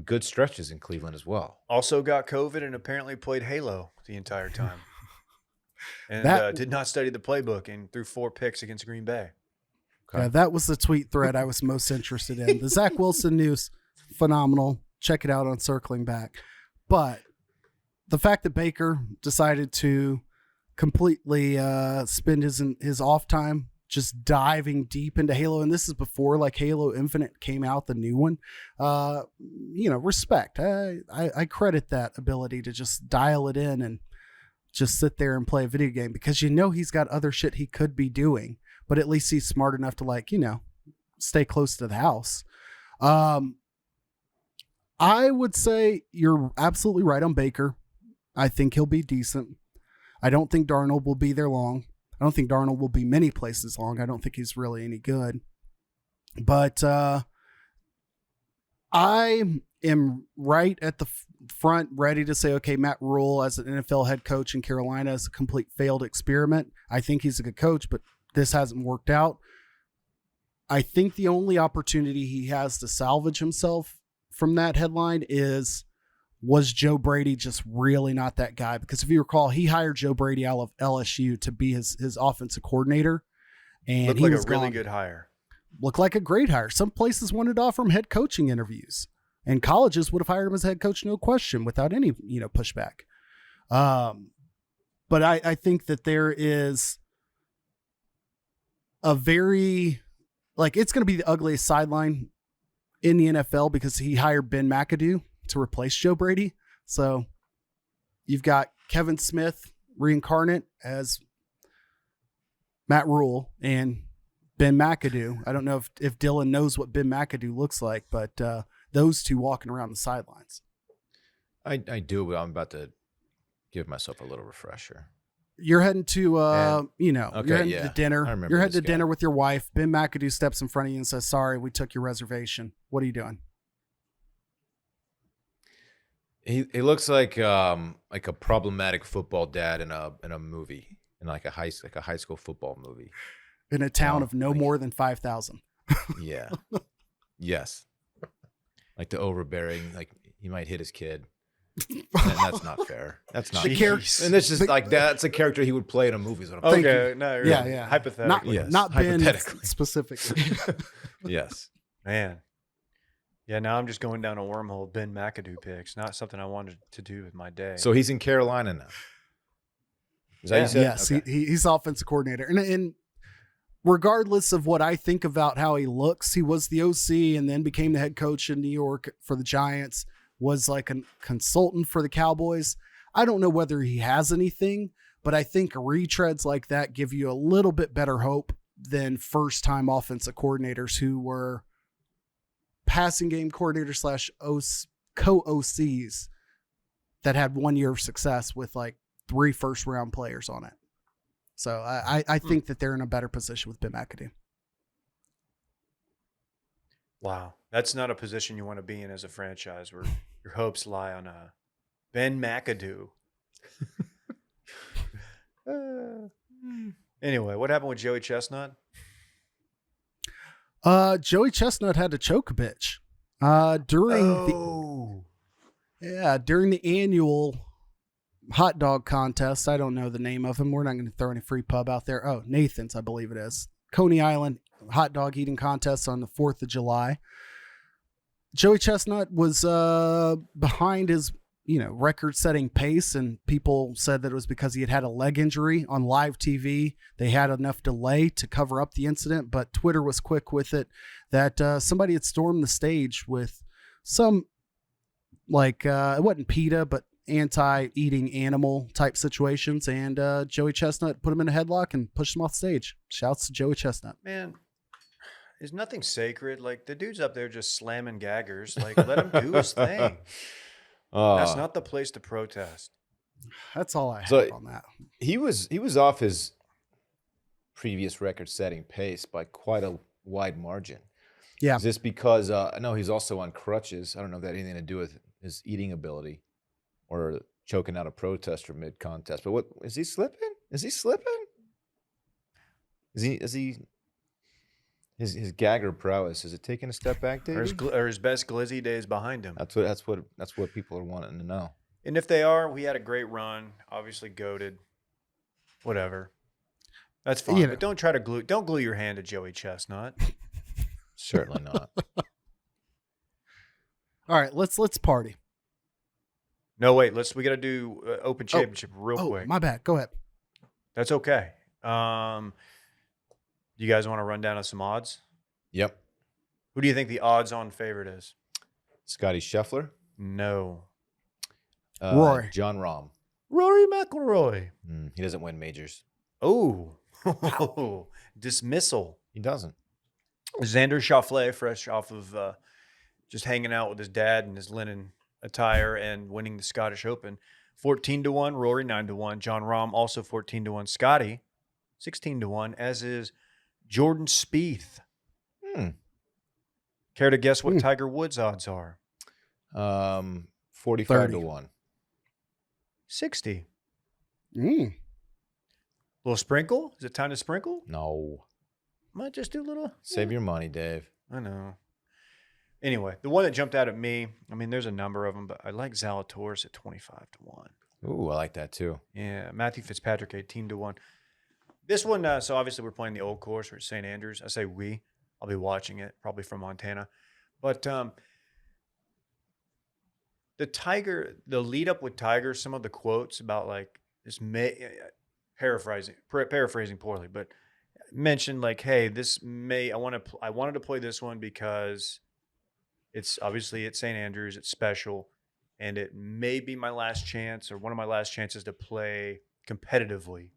good stretches in Cleveland as well. Also got COVID and apparently played Halo the entire time. And did not study the playbook and threw 4 picks against Green Bay. Okay. Yeah, that was the tweet thread I was most interested in. The Zach Wilson news, phenomenal. Check it out on Circling Back. But the fact that Baker decided to completely spend his off time just diving deep into Halo, and this is before Halo Infinite came out, the new one. Respect. I credit that ability to just dial it in and just sit there and play a video game, because he's got other shit he could be doing, but at least he's smart enough to stay close to the house. I would say you're absolutely right on Baker. I think he'll be decent. I don't think Darnold will be there long. I don't think Darnold will be many places long. I don't think he's really any good. But I am right at the front, ready to say, okay, Matt Rule as an NFL head coach in Carolina is a complete failed experiment. I think he's a good coach, but this hasn't worked out. I think the only opportunity he has to salvage himself from that headline was Joe Brady just really not that guy? Because if you recall, he hired Joe Brady out of LSU to be his offensive coordinator. And Looked he like was a really gone. good hire. Looked like a great hire. Some places wanted to offer him head coaching interviews, and colleges would have hired him as head coach, no question, without any pushback. But I think that there is a very it's going to be the ugliest sideline in the NFL because he hired Ben McAdoo to replace Joe Brady. So you've got Kevin Smith reincarnate as Matt Rule and Ben McAdoo. I don't know if Dylan knows what Ben McAdoo looks like, but those two walking around the sidelines. I do, but I'm about to give myself a little refresher. You're heading to, Okay, you're heading to yeah. dinner. I remember You're heading this to guy. dinner with your wife. Ben McAdoo steps in front of you and says, "Sorry, we took your reservation." What are you doing? He looks like a problematic football dad in a movie, in like a high school football movie. In a town No, of no like- more than 5,000. Yeah. Yes. Like the overbearing, like he might hit his kid. And that's not fair. That's not The fair. character- And it's just like that's a character he would play in a movie. Is what I'm Thank Okay, you. no, Yeah, really. yeah. Hypothetically. Not, Yes, not Ben hypothetically. specifically. Yes. Man. Yeah, now I'm just going down a wormhole. Ben McAdoo picks. Not something I wanted to do with my day. So he's in Carolina now. Is that what you said? Yes, Okay. he's offensive coordinator. And regardless of what I think about how he looks, he was the OC and then became the head coach in New York for the Giants, was like a consultant for the Cowboys. I don't know whether he has anything, but I think retreads like that give you a little bit better hope than first-time offensive coordinators who were passing game coordinators / co-OCs that had 1 year of success with like 3 first-round players on it. So I think that they're in a better position with Ben McAdoo. Wow. That's not a position you want to be in as a franchise where your hopes lie on Ben McAdoo. Anyway, what happened with Joey Chestnut? Joey Chestnut had to choke a bitch during the annual hot dog contest. I don't know the name of him. We're not going to throw any free pub out there. Oh, Nathan's, I believe it is. Coney Island hot dog eating contest on the 4th of July. Joey Chestnut was behind his record-setting pace, and people said that it was because he had a leg injury on live TV. They had enough delay to cover up the incident, but Twitter was quick with it that somebody had stormed the stage with some, it wasn't PETA, but anti-eating animal type situations, and Joey Chestnut put him in a headlock and pushed him off stage. Shouts to Joey Chestnut. Man, is nothing sacred? Like, the dude's up there just slamming gaggers. Like, let him do his thing. That's not the place to protest. That's all I have So- on that. He was off his previous record-setting pace by quite a wide margin. Yeah. Is this because I know he's also on crutches? I don't know if that had anything to do with his eating ability or choking out a protester mid-contest. But what is he slipping? Is he slipping? Is he his gagger prowess, is it taking a step back, Or Davey? his best glizzy days behind him. That's what people are wanting to know. And if they are, we had a great run. Obviously goated. Whatever. That's fine. But don't try to glue your hand to Joey Chestnut. Certainly not. All right, let's party. No, wait. We got to do Open Championship real Oh, quick. my bad. Go ahead. That's okay. You guys want to run down some odds? Yep. Who do you think the odds-on favorite is? Scotty Scheffler. No. Rory. John Rahm. Rory McIlroy. He doesn't win majors. Oh. Dismissal. He doesn't. Xander Schauffele, fresh off of just hanging out with his dad in his linen attire and winning the Scottish Open. 14-1, Rory 9-1, John Rahm also 14-1, Scotty 16-1, as is Jordan Spieth. Care to guess what Tiger Woods' odds are? 45-1. 60. Little sprinkle? Is it time to sprinkle? No. Might just do a little. Save your money, Dave. I know. Anyway, the one that jumped out at me, I mean, there's a number of them, but I like Zalatoris at 25-1. Ooh, I like that too. Yeah, Matthew Fitzpatrick 18-1. This one, so obviously we're playing the old course. We're at St. Andrews. I say we. I'll be watching it, probably from Montana. But the lead up with Tiger, some of the quotes about like this paraphrasing poorly, but mentioned like, hey, I wanted to play this one because it's obviously at St. Andrews, it's special, and it may be my last chance or one of my last chances to play competitively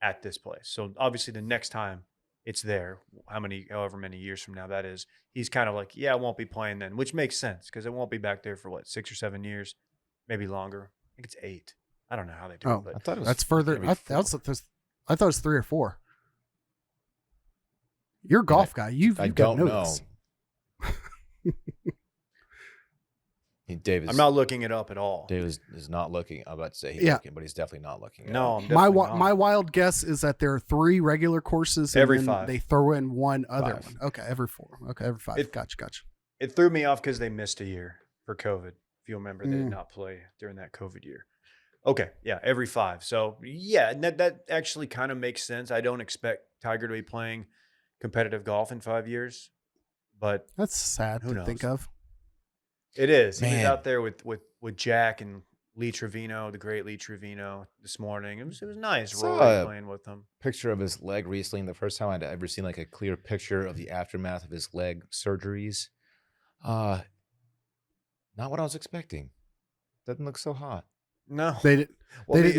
at this place. So obviously the next time it's there, however many years from now that is, he's kind of like, yeah, I won't be playing then, which makes sense because it won't be back there for 6 or 7 years, maybe longer. I think it's 8. I don't know how they do it, but I thought it was that's further. I thought it was 3 or 4. You're a golf guy. I don't know. Dave is, I'm not looking it up at all. Dave is not looking. I'm about to say he's looking, but he's definitely not looking. No, I'm my definitely not. my wild guess is that there are 3 regular courses and Every then 5. they throw in one other 5. one. Okay, every 4. Okay, every 5. Gotcha. It threw me off because they missed a year for COVID. If you remember, they did not play during that COVID year. Okay, yeah, every 5. So yeah, that actually kind of makes sense. I don't expect Tiger to be playing competitive golf in 5 years, but That's sad who to knows? think of. It is. He was Man. out there with Jack and Lee Trevino, the great Lee Trevino, this morning. It was nice. Saw Rory a playing with him. Picture of his leg recently. The first time I'd ever seen like a clear picture of the aftermath of his leg surgeries. Not what I was expecting. Doesn't look so hot. No, They didn't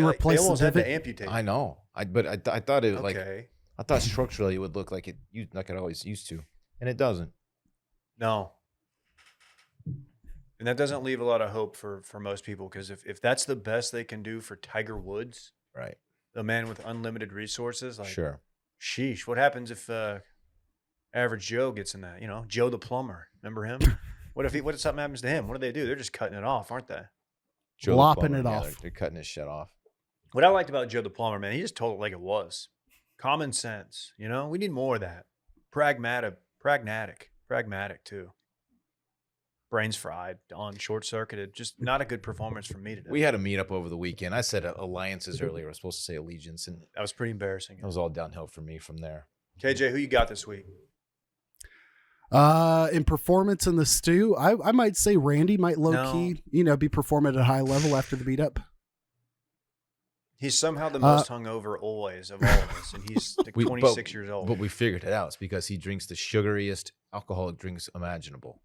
replace They the almost had to divot. amputate. I know. I thought it Okay. I thought structurally it would look like it always used to, and it doesn't. No. And that doesn't leave a lot of hope for most people because if that's the best they can do for Tiger Woods, Right. the man with unlimited resources, like, Sure. sheesh, what happens if average Joe gets in that? Joe the plumber. Remember him? What if something happens to him? What do? They're just cutting it off, aren't they? Joe the Lopping plumber, it yeah, off. They're cutting his shit off. What I liked about Joe the plumber, man, he just told it like it was. Common sense, we need more of that. Pragmatic too. Brains fried, on short circuited. Just not a good performance from me today. We had a meetup over the weekend. I said alliances earlier. I was supposed to say allegiance, and That was pretty embarrassing. it was all downhill for me from there. KJ, who you got this week? In performance in the stew, I might say Randy might low key, be performing at a high level after the beat up. He's somehow the most hungover always of all of us, and he's 26 years old. But we figured it out. It's because he drinks the sugariest alcoholic drinks imaginable.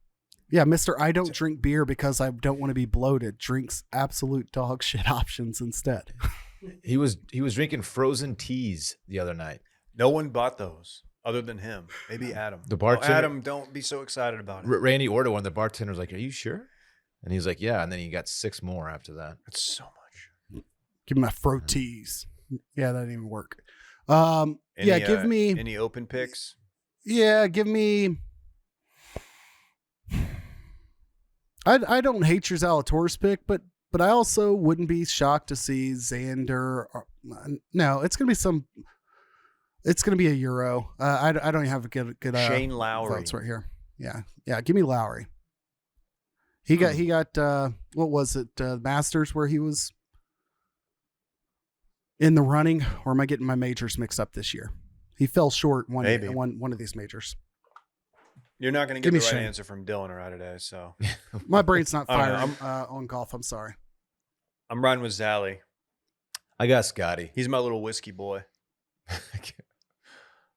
Yeah, Mr. I don't drink beer because I don't want to be bloated. Drinks absolute dog shit options instead. He was drinking frozen teas the other night. No one bought those other than him. Maybe Adam. The bartender- Adam, don't be so excited about it. Randy ordered one. The bartender was like, "Are you sure?" And he's like, "Yeah." And then he got 6 more after that. That's so much. Give me my froties. Yeah, that didn't even work. Give me any open picks. Yeah, give me. I don't hate your Zalatoris pick, but I also wouldn't be shocked to see Xander. No, it's gonna be It's gonna be a Euro. I don't even have a good Shane Lowry votes right here. Yeah. Give me Lowry. He got what was it? Masters where he was in the running, or am I getting my majors mixed up this year? He fell short one of these majors. You're not going to get the right answer from Dylan or I today, so my brain's not I firing don't on golf. I'm sorry. I'm riding with Zally. I got Scotty. He's my little whiskey boy.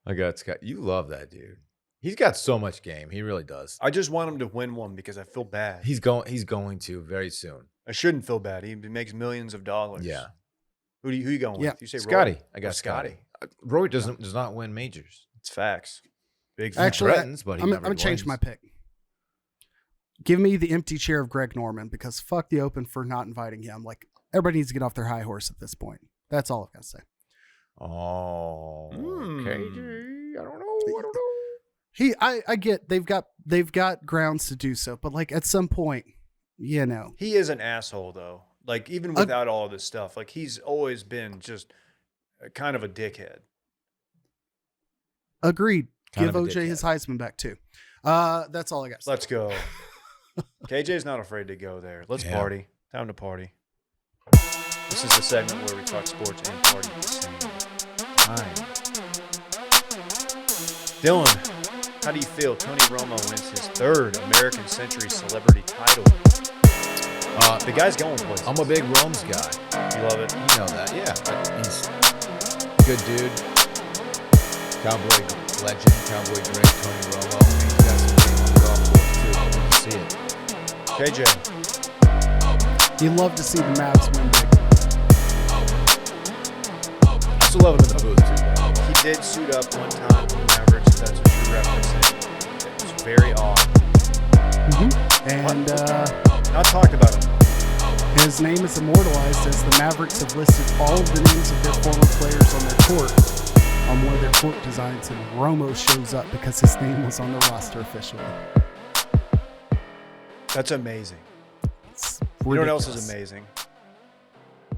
I got Scott. You love that dude. He's got so much game. He really does. I just want him to win one because I feel bad. He's going to very soon. I shouldn't feel bad. He makes millions of dollars. Yeah. Who you going with? You say Scotty. Rory? I got Scotty. Rory does not win majors. It's facts. Big Actually, threatens, but he I'm never going to change wins. my pick. Give me the empty chair of Greg Norman, because fuck the Open for not inviting him. Like, everybody needs to get off their high horse at this point. That's all I've got to say. Oh, KJ. I don't know. I get they've got grounds to do so, but like at some point, you know. He is an asshole though. Like even without all of this stuff, like he's always been just kind of a dickhead. Agreed. Kind Give of a OJ his dickhead. Heisman back too. That's all I got. Let's go. KJ's not afraid to go there. Let's Yeah. party. Time to party. This is the segment where we talk sports and party at the same time. Dylan, how do you feel Tony Romo wins his 3rd American Century Celebrity title? The guy's going places. I'm a big Rome's guy. You love it? You know that, yeah. He's a good dude. Cowboy legend, cowboy great, Tony Romo. He's got some game on the golf course too. Good to see it. KJ, You love to see the Mavs win big. I still love him in the booth too. he did suit up one time for the Mavericks, if that's what you're referencing. It was very odd. And Not talked about him. his name is immortalized as the Mavericks have listed all of the names of their former players on their court on one of their court designs, and Romo shows up because his name was on the roster officially. That's amazing. It's You know what else ridiculous. is amazing?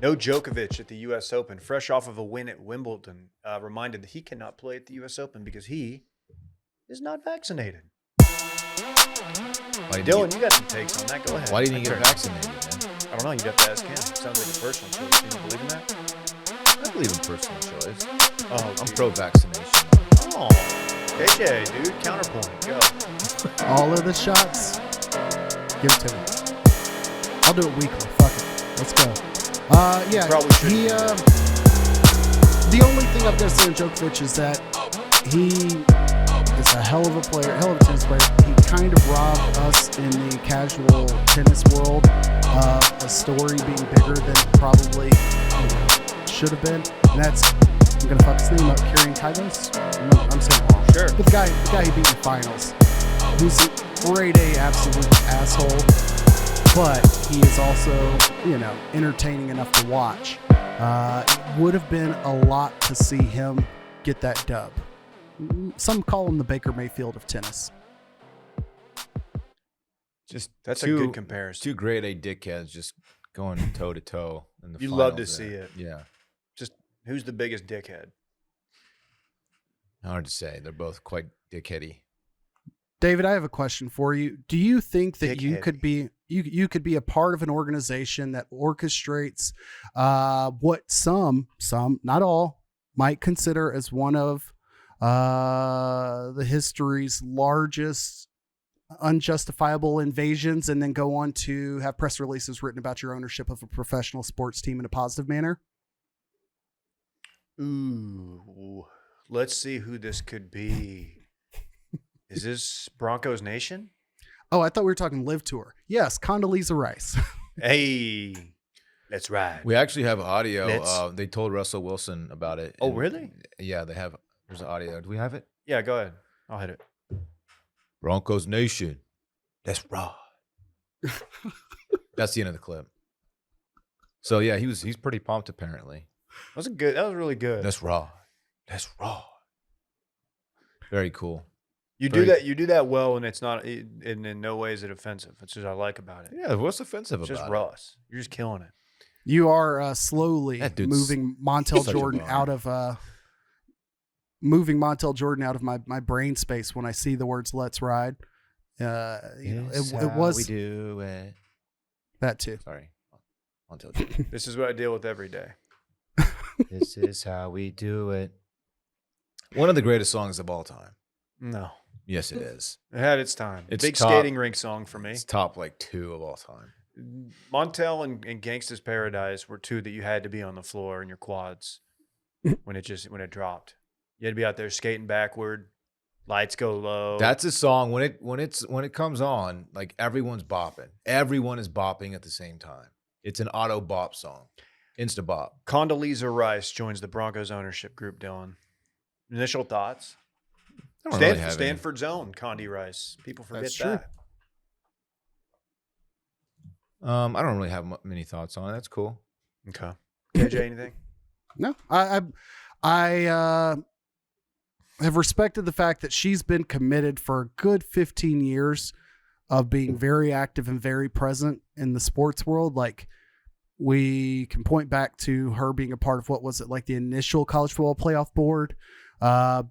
No Djokovic at the U.S. Open, fresh off of a win at Wimbledon, reminded that he cannot play at the U.S. Open because he is not vaccinated. Why didn't Dylan, you got some takes on that. Go ahead. Why didn't he My get turn. vaccinated, man? I don't know. You'd have to ask him. Sounds like a personal choice. You don't believe in that? I believe in personal choice. Oh, I'm dude. pro-vaccination. Oh, KJ, dude, counterpoint. Go. All of the shots, give it to me. I'll do it weekly. Fuck it. Let's go. Yeah, Probably shouldn't he. do that. The only thing I've got to say on Djokovic is that he is a hell of a player, hell of a tennis player. He kind of robbed us in the casual tennis world of a story being bigger than it probably should have been. And that's, I'm gonna fuck his name up, Kieran Kaidos. I'm saying it wrong. Sure. But the guy he beat in the finals, who's a grade A absolute asshole, but he is also, entertaining enough to watch. It would have been a lot to see him get that dub. Some call him the Baker Mayfield of tennis. Just That's a good comparison. Two grade A dickheads just going toe to toe in the You love to finals see there. it. Yeah. Just who's the biggest dickhead? Hard to say. They're both quite dickheady. David, I have a question for you. Do you think that Dick you heavy. could be you could be a part of an organization that orchestrates what some, not all, might consider as one of the history's largest unjustifiable invasions, and then go on to have press releases written about your ownership of a professional sports team in a positive manner? Ooh, let's see who this could be. Is this Broncos Nation? Oh, I thought we were talking Live Tour. Yes, Condoleezza Rice. Hey, let's ride. We actually have audio. Let's- They told Russell Wilson about it. Oh, and- really? Yeah, they have. There's audio. Do we have it? Yeah, go ahead. I'll hit it. Broncos Nation. That's raw. That's the end of the clip. So yeah, he's pretty pumped apparently. That was really good. That's raw. That's raw. Very cool. You do very- that. You do that well, and it's not. In no way is it offensive. It's just I like about it. Yeah, what's offensive It's about just it? Russ. You're just killing it. You are slowly That dude's moving Montel such a Jordan bummer. out of my brain space when I see the words "Let's Ride." It was we do it. that too. Sorry, I'll tell you. This is what I deal with every day. This is how we do it. One of the greatest songs of all time. No, Yes, it is. it had its time. It's Big top- skating rink song for me. It's top like 2 of all time. Montel and Gangsta's Paradise were 2 that you had to be on the floor in your quads when it dropped. You had to be out there skating backward. Lights go low. That's a song when it comes on, like everyone's bopping. Everyone is bopping at the same time. It's an auto bop song. Insta bop. Condoleezza Rice joins the Broncos ownership group. Dylan, initial thoughts? I don't really have any. Stanford's own Condi Rice. People forget That's true. that. I don't really have many thoughts on it. That's cool. Okay. KJ, anything? No, I have respected the fact that she's been committed for a good 15 years of being very active and very present in the sports world. Like, we can point back to her being a part of, what was it, like the initial college football playoff board,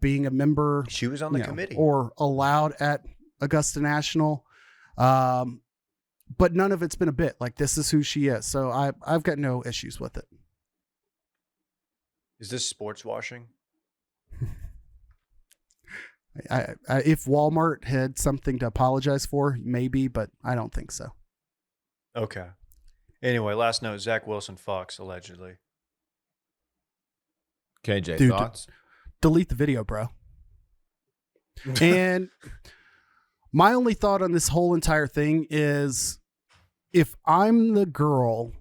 being a member. She was on the committee. Or allowed at Augusta National. But none of it's been a bit. Like, this is who she is. So I've got no issues with it. Is this sports washing? I if Walmart had something to apologize for, maybe, but I don't think so. Okay. Anyway, last note, Zach Wilson Fox, allegedly. KJ, Dude, thoughts? Delete the video, bro. And my only thought on this whole entire thing is, if I'm the girl,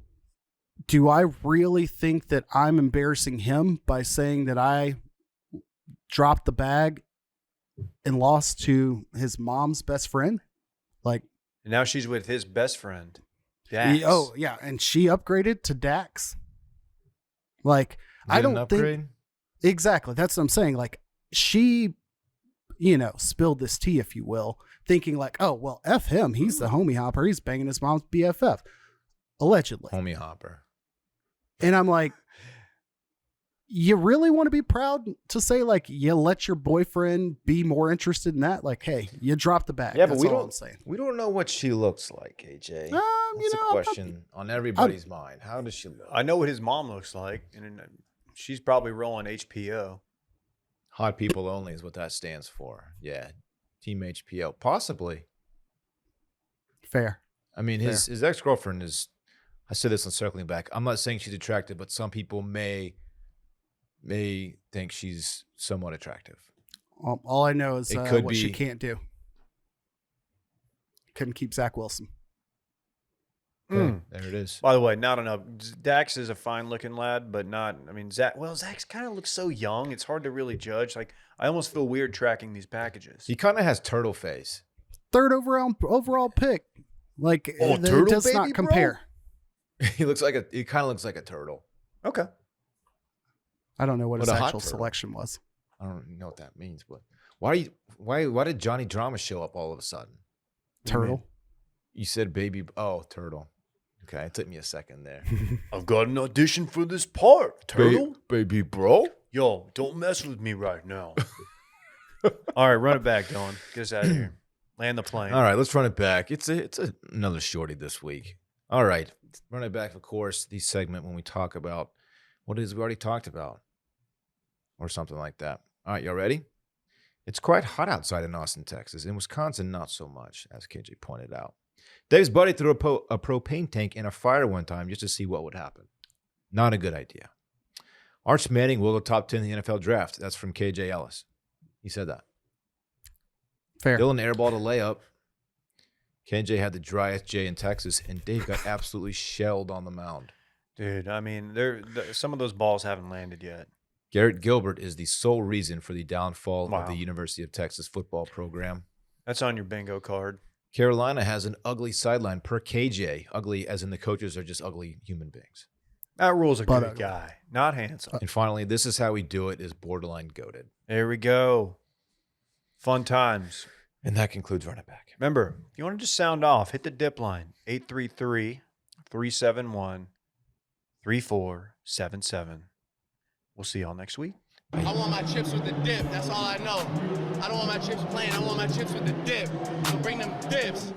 do I really think that I'm embarrassing him by saying that I dropped the bag and lost to his mom's best friend? Like, And now she's with his best friend, Dax. oh yeah, and she upgraded to Dax. Like, Is I it an don't think upgrade? exactly. That's what I'm saying. Like, she, spilled this tea, if you will, thinking like, oh well, F him. He's the homie hopper. He's banging his mom's BFF, allegedly. Homie hopper. And I'm like, you really want to be proud to say, like, you let your boyfriend be more interested in that? Like, hey, you dropped the bag. Yeah, but That's we all don't. I'm saying. We don't know what she looks like, AJ. That's I'm a not- question on everybody's mind. How does she look? I know what his mom looks like, and she's probably rolling HPO. Hot people only is what that stands for. Yeah, Team HPO, possibly. Fair. I mean, his ex girlfriend is. I said this on circling back. I'm not saying she's attractive, but some people may think she's somewhat attractive. All I know is It could what she be- can't do. Couldn't keep Zach Wilson. Okay, there it is. By the way, not enough. Dax is a fine-looking lad, but not. I mean, Zach's kind of looks so young. It's hard to really judge. Like, I almost feel weird tracking these packages. He kind of has turtle face. Third overall pick. Like, it turtle does baby, not bro? compare. He kind of looks like a turtle. Okay. I don't know what What his a hot actual turtle. selection was. I don't know what that means, but why did Johnny Drama show up all of a sudden? Turtle. You said baby. Oh, turtle. Okay, it took me a second there. I've got an audition for this part, turtle. Baby bro. Yo, don't mess with me right now. All right, run it back, Dylan. Get us out of here. Land the plane. All right, let's run it back. It's another shorty this week. All right, run it back. Of course, the segment when we talk about what it is we already talked about, or something like that. All right, y'all ready? It's quite hot outside in Austin, Texas. In Wisconsin, not so much, as KJ pointed out. Dave's buddy threw a propane tank in a fire one time just to see what would happen. Not a good idea. Arch Manning will go top 10 in the NFL draft. That's from KJ Ellis. He said that. Fair. Dylan airballed a layup. KJ had the driest J in Texas, and Dave got absolutely shelled on the mound. Dude, I mean, some of those balls haven't landed yet. Garrett Gilbert is the sole reason for the downfall Wow. of the University of Texas football program. That's on your bingo card. Carolina has an ugly sideline per KJ. Ugly as in the coaches are just ugly human beings. That rule's a But good guy, not handsome. And finally, this is how we do it is borderline goated. There we go. Fun times. And that concludes Run It Back. Remember, if you want to just sound off, hit the Dipp line, 833-371-3477. We'll see y'all next week. I want my chips with the dip. That's all I know. I don't want my chips plain. I want my chips with the dip. So bring them dips.